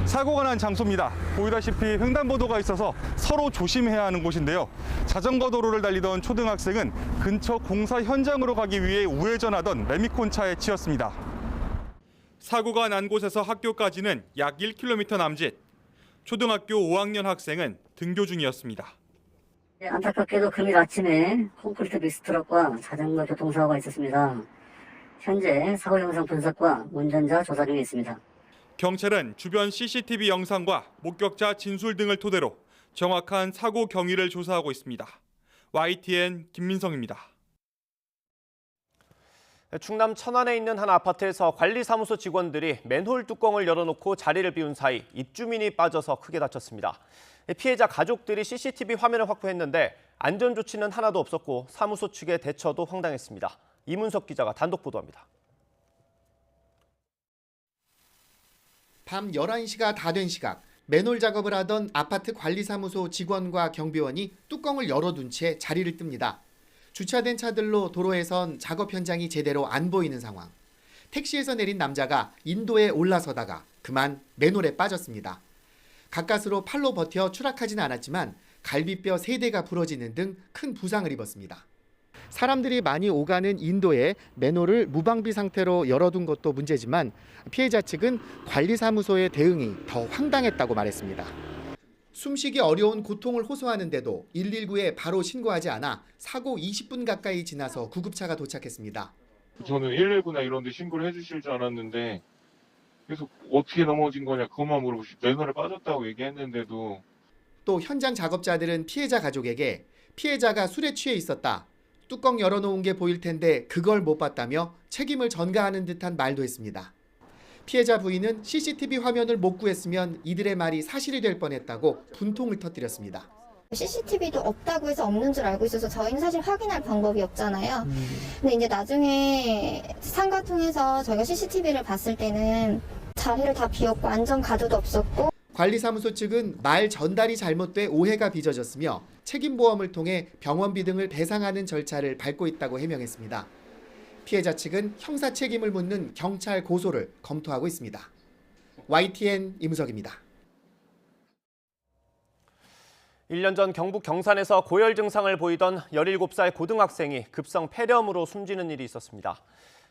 사고가 난 장소입니다. 보이다시피 횡단보도가 있어서 서로 조심해야 하는 곳인데요. 자전거 도로를 달리던 초등학생은 근처 공사 현장으로 가기 위해 우회전하던 레미콘 차에 치였습니다. 사고가 난 곳에서 학교까지는 약 1km 남짓. 초등학교 5학년 학생은 등교 중이었습니다. 안타깝게도 금일 아침에 콘크리트 믹스트럭과 자전거 교통사고가 있었습니다. 현재 사고 영상 분석과 운전자 조사 중에 있습니다. 경찰은 주변 CCTV 영상과 목격자 진술 등을 토대로 정확한 사고 경위를 조사하고 있습니다. YTN 김민성입니다. 충남 천안에 있는 한 아파트에서 관리사무소 직원들이 맨홀 뚜껑을 열어놓고 자리를 비운 사이 입주민이 빠져서 크게 다쳤습니다. 피해자 가족들이 CCTV 화면을 확보했는데 안전조치는 하나도 없었고 사무소 측의 대처도 황당했습니다. 이문석 기자가 단독 보도합니다. 밤 11시가 다 된 시각, 맨홀 작업을 하던 아파트 관리사무소 직원과 경비원이 뚜껑을 열어둔 채 자리를 뜹니다. 주차된 차들로 도로에선 작업 현장이 제대로 안 보이는 상황. 택시에서 내린 남자가 인도에 올라서다가 그만 맨홀에 빠졌습니다. 가까스로 팔로 버텨 추락하지는 않았지만 갈비뼈 3대가 부러지는 등 큰 부상을 입었습니다. 사람들이 많이 오가는 인도에 맨홀을 무방비 상태로 열어둔 것도 문제지만 피해자 측은 관리사무소의 대응이 더 황당했다고 말했습니다. 숨쉬기 어려운 고통을 호소하는데도 119에 바로 신고하지 않아 사고 20분 가까이 지나서 구급차가 도착했습니다. 저는 119나 이런 데 신고를 해주실 줄 알았는데 계속 어떻게 넘어진 거냐 그것만 물어보고 맨홀에 빠졌다고 얘기했는데도. 또 현장 작업자들은 피해자 가족에게 피해자가 술에 취해 있었다. 뚜껑 열어놓은 게 보일 텐데 그걸 못 봤다며 책임을 전가하는 듯한 말도 했습니다. 피해자 부인은 CCTV 화면을 못 구했으면 이들의 말이 사실이 될 뻔했다고 분통을 터뜨렸습니다. CCTV도 없다고 해서 없는 줄 알고 있어서 저희는 사실 확인할 방법이 없잖아요. 근데 이제 나중에 상가 통해서 저희가 CCTV를 봤을 때는 자리를 다 비웠고 안전가드도 없었고. 관리사무소 측은 말 전달이 잘못돼 오해가 빚어졌으며 책임보험을 통해 병원비 등을 배상하는 절차를 밟고 있다고 해명했습니다. 피해자 측은 형사 책임을 묻는 경찰 고소를 검토하고 있습니다. YTN 이무석입니다. 1년 전 경북 경산에서 고열 증상을 보이던 17살 고등학생이 급성 폐렴으로 숨지는 일이 있었습니다.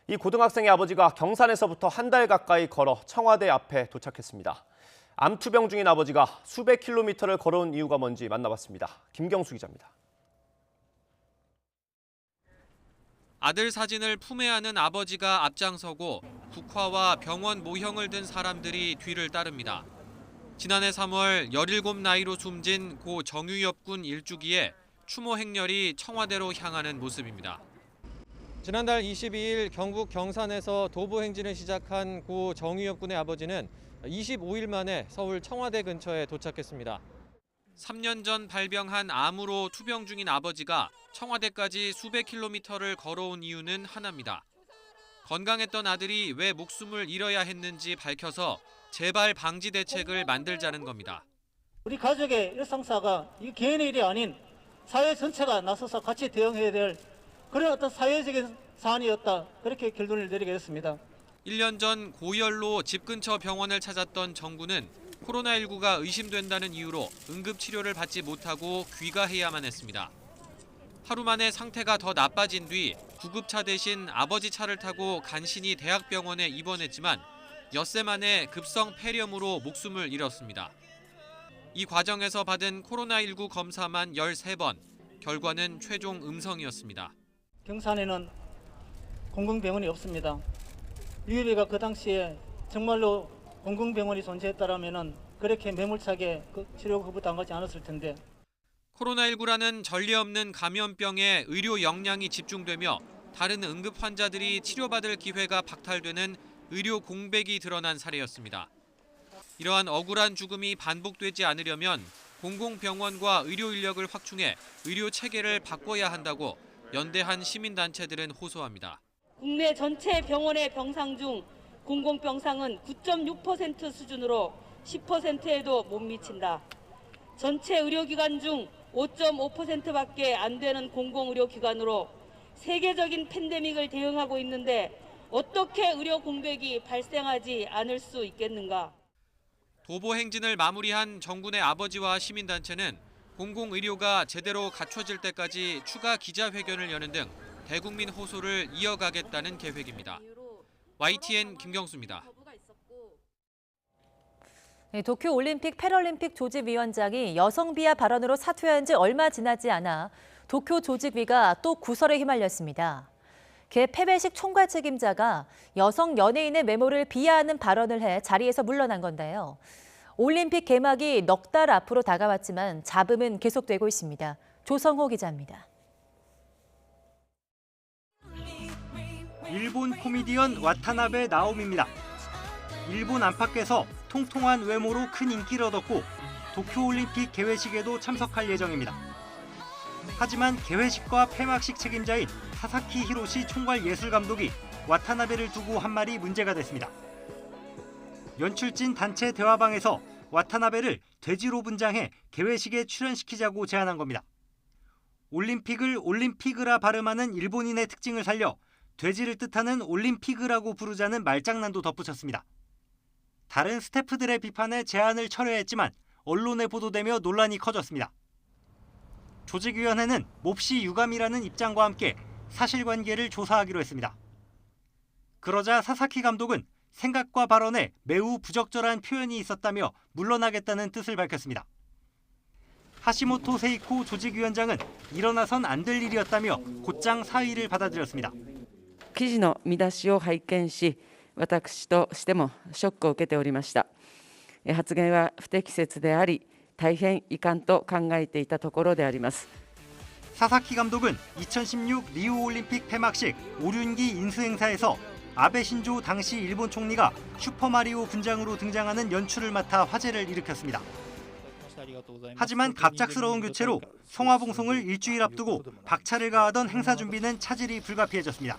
이 고등학생의 아버지가 경산에서부터 한 달 가까이 걸어 청와대 앞에 도착했습니다. 암투병 중인 아버지가 수백 킬로미터를 걸어온 이유가 뭔지 만나봤습니다. 김경수 기자입니다. 아들 사진을 품에 안은 아버지가 앞장서고 국화와 병원 모형을 든 사람들이 뒤를 따릅니다. 지난해 3월 17 나이로 숨진 고 정유엽 군 일주기에 추모 행렬이 청와대로 향하는 모습입니다. 지난달 22일 경북 경산에서 도보 행진을 시작한 고 정유엽 군의 아버지는 25일 만에 서울 청와대 근처에 도착했습니다. 3년 전 발병한 암으로 투병 중인 아버지가 청와대까지 수백 킬로미터를 걸어온 이유는 하나입니다. 건강했던 아들이 왜 목숨을 잃어야 했는지 밝혀서 재발 방지 대책을 만들자는 겁니다. 우리 가족의 일상사가 이 개인의 일이 아닌 사회 전체가 나서서 같이 대응해야 될 그런 어떤 사회적인 사안이었다. 그렇게 결론을 내리게 됐습니다. 1년 전 고열로 집 근처 병원을 찾았던 정군은 코로나19가 의심된다는 이유로 응급치료를 받지 못하고 귀가해야만 했습니다. 하루 만에 상태가 더 나빠진 뒤 구급차 대신 아버지 차를 타고 간신히 대학병원에 입원했지만 엿새 만에 급성 폐렴으로 목숨을 잃었습니다. 이 과정에서 받은 코로나19 검사만 13번, 결과는 최종 음성이었습니다. 경산에는 공공병원이 없습니다. 유유비가 그 당시에 정말로 공공병원이 존재했다라면은 그렇게 매몰차게 치료 거부당하지 않았을 텐데. 코로나19라는 전례 없는 감염병에 의료 역량이 집중되며 다른 응급 환자들이 치료받을 기회가 박탈되는 의료 공백이 드러난 사례였습니다. 이러한 억울한 죽음이 반복되지 않으려면 공공병원과 의료 인력을 확충해 의료 체계를 바꿔야 한다고 연대한 시민단체들은 호소합니다. 국내 전체 병원의 병상 중 공공병상은 9.6% 수준으로 10%에도 못 미친다. 전체 의료기관 중 5.5%밖에 안 되는 공공의료기관으로 세계적인 팬데믹을 대응하고 있는데 어떻게 의료 공백이 발생하지 않을 수 있겠는가? 도보 행진을 마무리한 정군의 아버지와 시민단체는 공공의료가 제대로 갖춰질 때까지 추가 기자회견을 여는 등 대국민 호소를 이어가겠다는 계획입니다. YTN 김경수입니다. 도쿄올림픽 패럴림픽 조직위원장이 여성 비하 발언으로 사퇴한 지 얼마 지나지 않아 도쿄 조직위가 또 구설에 휘말렸습니다. 개폐회식 총괄 책임자가 여성 연예인의 외모를 비하하는 발언을 해 자리에서 물러난 건데요. 올림픽 개막이 넉 달 앞으로 다가왔지만 잡음은 계속되고 있습니다. 조성호 기자입니다. 일본 코미디언 와타나베 나오미입니다. 일본 안팎에서 통통한 외모로 큰 인기를 얻었고 도쿄올림픽 개회식에도 참석할 예정입니다. 하지만 개회식과 폐막식 책임자인 사사키 히로시 총괄 예술감독이 와타나베를 두고 한 말이 문제가 됐습니다. 연출진 단체 대화방에서 와타나베를 돼지로 분장해 개회식에 출연시키자고 제안한 겁니다. 올림픽을 올림피그라 발음하는 일본인의 특징을 살려 돼지를 뜻하는 올림피그라고 부르자는 말장난도 덧붙였습니다. 다른 스태프들의 비판에 제안을 철회했지만 언론에 보도되며 논란이 커졌습니다. 조직위원회는 몹시 유감이라는 입장과 함께 사실관계를 조사하기로 했습니다. 그러자 사사키 감독은 생각과 발언에 매우 부적절한 표현이 있었다며 물러나겠다는 뜻을 밝혔습니다. 하시모토 세이코 조직위원장은 일어나선 안 될 일이었다며 곧장 사의를 받아들였습니다. 記事の見出しを拝見し、私としてもショックを受けておりました。発言は不適切であり、大変遺憾と考えていたところであります。 사사키 감독은 2016 리우올림픽 폐막식 오륜기 인수행사에서 아베 신조 당시 일본 총리가 슈퍼마리오 분장으로 등장하는 연출을 맡아 화제를 일으켰습니다. 하지만 갑작스러운 교체로 성화봉송을 일주일 앞두고 박차를 가하던 행사 준비는 차질이 불가피해졌습니다.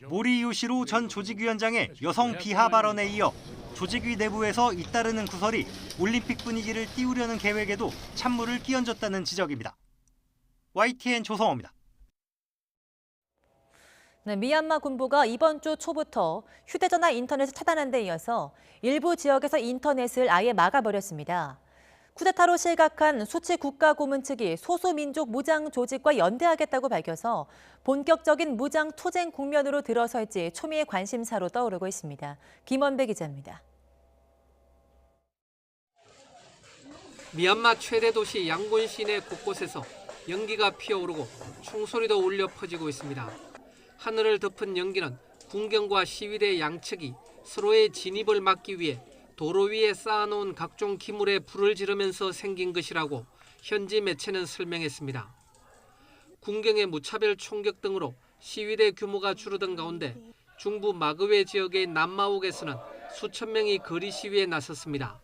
모리 요시로 전 조직위원장의 여성 비하 발언에 이어 조직위 내부에서 잇따르는 구설이 올림픽 분위기를 띄우려는 계획에도 찬물을 끼얹었다는 지적입니다. YTN 조성호입니다. 미얀마 군부가 이번 주 초부터 휴대전화 인터넷을 차단한 데 이어서 일부 지역에서 인터넷을 아예 막아버렸습니다. 쿠데타로 실각한 수치 국가고문 측이 소수민족 무장 조직과 연대하겠다고 밝혀서 본격적인 무장 투쟁 국면으로 들어설지 초미의 관심사로 떠오르고 있습니다. 김원배 기자입니다. 미얀마 최대 도시 양곤 시내 곳곳에서 연기가 피어오르고 총소리도 울려 퍼지고 있습니다. 하늘을 덮은 연기는 군경과 시위대 양측이 서로의 진입을 막기 위해 도로 위에 쌓아놓은 각종 기물에 불을 지르면서 생긴 것이라고 현지 매체는 설명했습니다. 군경의 무차별 총격 등으로 시위대 규모가 줄어든 가운데 중부 마그웨 지역의 남마옥에서는 수천 명이 거리 시위에 나섰습니다.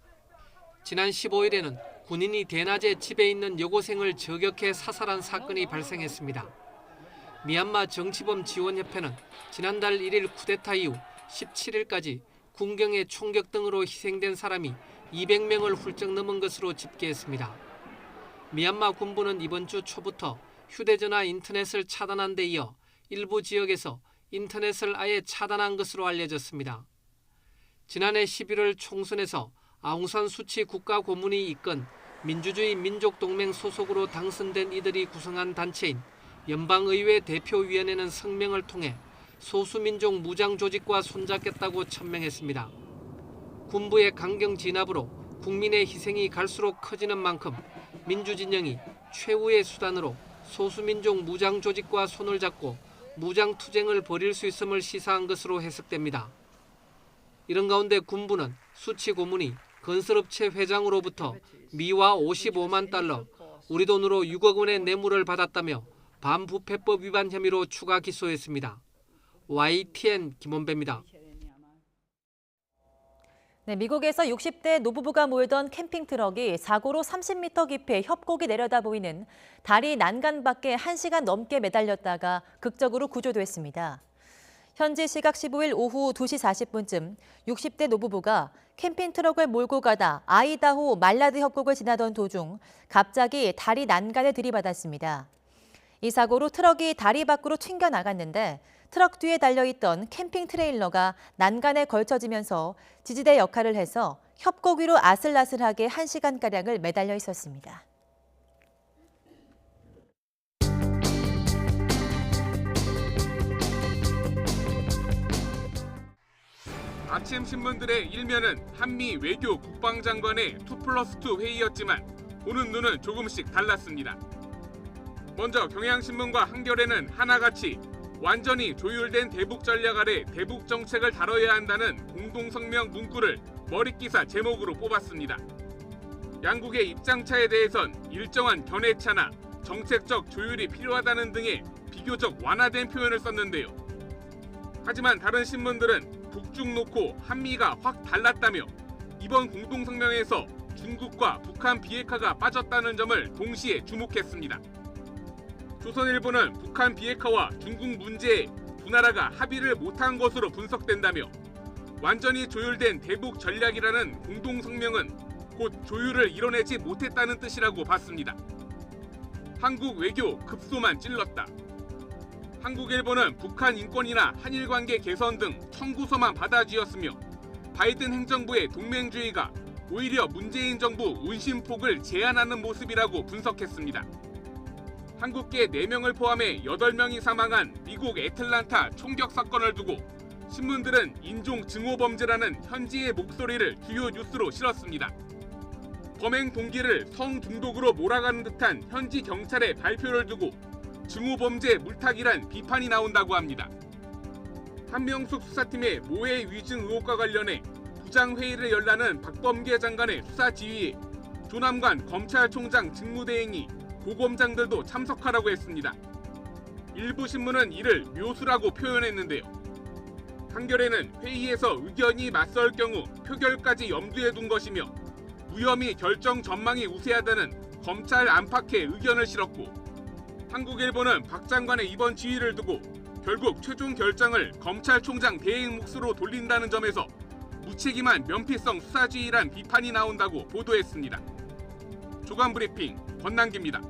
지난 15일에는 군인이 대낮에 집에 있는 여고생을 저격해 사살한 사건이 발생했습니다. 미얀마 정치범 지원협회는 지난달 1일 쿠데타 이후 17일까지 군경의 총격 등으로 희생된 사람이 200명을 훌쩍 넘은 것으로 집계했습니다. 미얀마 군부는 이번 주 초부터 휴대전화 인터넷을 차단한 데 이어 일부 지역에서 인터넷을 아예 차단한 것으로 알려졌습니다. 지난해 11월 총선에서 아웅산 수치 국가고문이 이끈 민주주의 민족동맹 소속으로 당선된 이들이 구성한 단체인 연방의회 대표위원회는 성명을 통해 소수민족 무장조직과 손잡겠다고 천명했습니다. 군부의 강경 진압으로 국민의 희생이 갈수록 커지는 만큼 민주진영이 최후의 수단으로 소수민족 무장조직과 손을 잡고 무장투쟁을 벌일 수 있음을 시사한 것으로 해석됩니다. 이런 가운데 군부는 수치 고문이 건설업체 회장으로부터 미화 55만 달러, 우리 돈으로 6억 원의 뇌물을 받았다며 반부패법 위반 혐의로 추가 기소했습니다. YTN 김원배입니다. 미국에서 60대 노부부가 몰던 캠핑 트럭이 사고로 30m 깊이의 협곡이 내려다 보이는 다리 난간 밖에 1시간 넘게 매달렸다가 극적으로 구조됐습니다. 현지 시각 15일 오후 2시 40분쯤 60대 노부부가 캠핑 트럭을 몰고 가다 아이다호 말라드 협곡을 지나던 도중 갑자기 다리 난간에 들이받았습니다. 이 사고로 트럭이 다리 밖으로 튕겨나갔는데 트럭 뒤에 달려있던 캠핑 트레일러가 난간에 걸쳐지면서 지지대 역할을 해서 협곡 위로 아슬아슬하게 1시간가량을 매달려 있었습니다. 아침 신문들의 일면은 한미 외교 국방장관의 2+2 회의였지만 보는 눈은 조금씩 달랐습니다. 먼저 경향신문과 한겨레는 하나같이 완전히 조율된 대북 전략 아래 대북 정책을 다뤄야 한다는 공동성명 문구를 머릿기사 제목으로 뽑았습니다. 양국의 입장차에 대해선 일정한 견해차나 정책적 조율이 필요하다는 등의 비교적 완화된 표현을 썼는데요. 하지만 다른 신문들은 북중 놓고 한미가 확 달랐다며 이번 공동성명에서 중국과 북한 비핵화가 빠졌다는 점을 동시에 주목했습니다. 조선일보는 북한 비핵화와 중국 문제에 두 나라가 합의를 못한 것으로 분석된다며 완전히 조율된 대북 전략이라는 공동성명은 곧 조율을 이뤄내지 못했다는 뜻이라고 봤습니다. 한국 외교 급소만 찔렀다. 한국일보는 북한 인권이나 한일 관계 개선 등 청구서만 받아쥐었으며 바이든 행정부의 동맹주의가 오히려 문재인 정부 운신폭을 제한하는 모습이라고 분석했습니다. 한국계 4명을 포함해 8명이 사망한 미국 애틀란타 총격 사건을 두고 신문들은 인종 증오 범죄라는 현지의 목소리를 주요 뉴스로 실었습니다. 범행 동기를 성중독으로 몰아가는 듯한 현지 경찰의 발표를 두고 증오 범죄 물타기란 비판이 나온다고 합니다. 한명숙 수사팀의 모해 위증 의혹과 관련해 부장회의를 열라는 박범계 장관의 수사 지휘에 조남관 검찰총장 직무대행이 고검장들도 참석하라고 했습니다. 일부 신문은 이를 묘수라고 표현했는데요. 한겨레는 회의에서 의견이 맞설 경우 표결까지 염두에 둔 것이며 무혐의 결정 전망이 우세하다는 검찰 안팎의 의견을 실었고, 한국일보는 박 장관의 이번 지휘를 두고 결국 최종 결정을 검찰총장 대행 몫으로 돌린다는 점에서 무책임한 면피성 수사지휘란 비판이 나온다고 보도했습니다. 주간 브리핑 권남기입니다.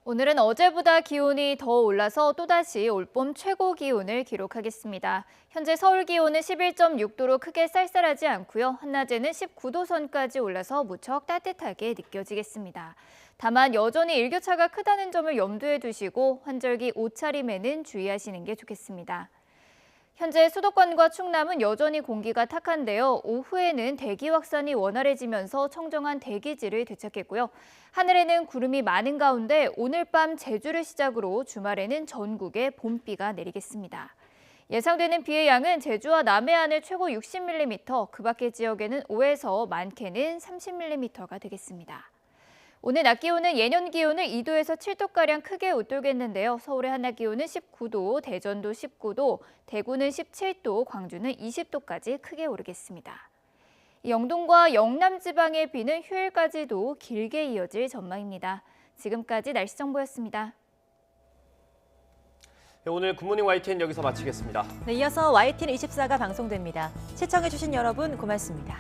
오늘은 어제보다 기온이 더 올라서 또다시 올봄 최고 기온을 기록하겠습니다. 현재 서울 기온은 11.6도로 크게 쌀쌀하지 않고요. 한낮에는 19도 선까지 올라서 무척 따뜻하게 느껴지겠습니다. 다만 여전히 일교차가 크다는 점을 염두에 두시고 환절기 옷차림에는 주의하시는 게 좋겠습니다. 현재 수도권과 충남은 여전히 공기가 탁한데요. 오후에는 대기 확산이 원활해지면서 청정한 대기질을 되찾겠고요. 하늘에는 구름이 많은 가운데 오늘 밤 제주를 시작으로 주말에는 전국에 봄비가 내리겠습니다. 예상되는 비의 양은 제주와 남해안을 최고 60mm, 그 밖의 지역에는 5에서 많게는 30mm가 되겠습니다. 오늘 낮 기온은 예년 기온을 2도에서 7도가량 크게 웃돌겠는데요. 서울의 한낮 기온은 19도, 대전도 19도, 대구는 17도, 광주는 20도까지 크게 오르겠습니다. 영동과 영남 지방의 비는 휴일까지도 길게 이어질 전망입니다. 지금까지 날씨 정보였습니다. 오늘 굿모닝 YTN 여기서 마치겠습니다. 네, 이어서 YTN 24가 방송됩니다. 시청해주신 여러분 고맙습니다.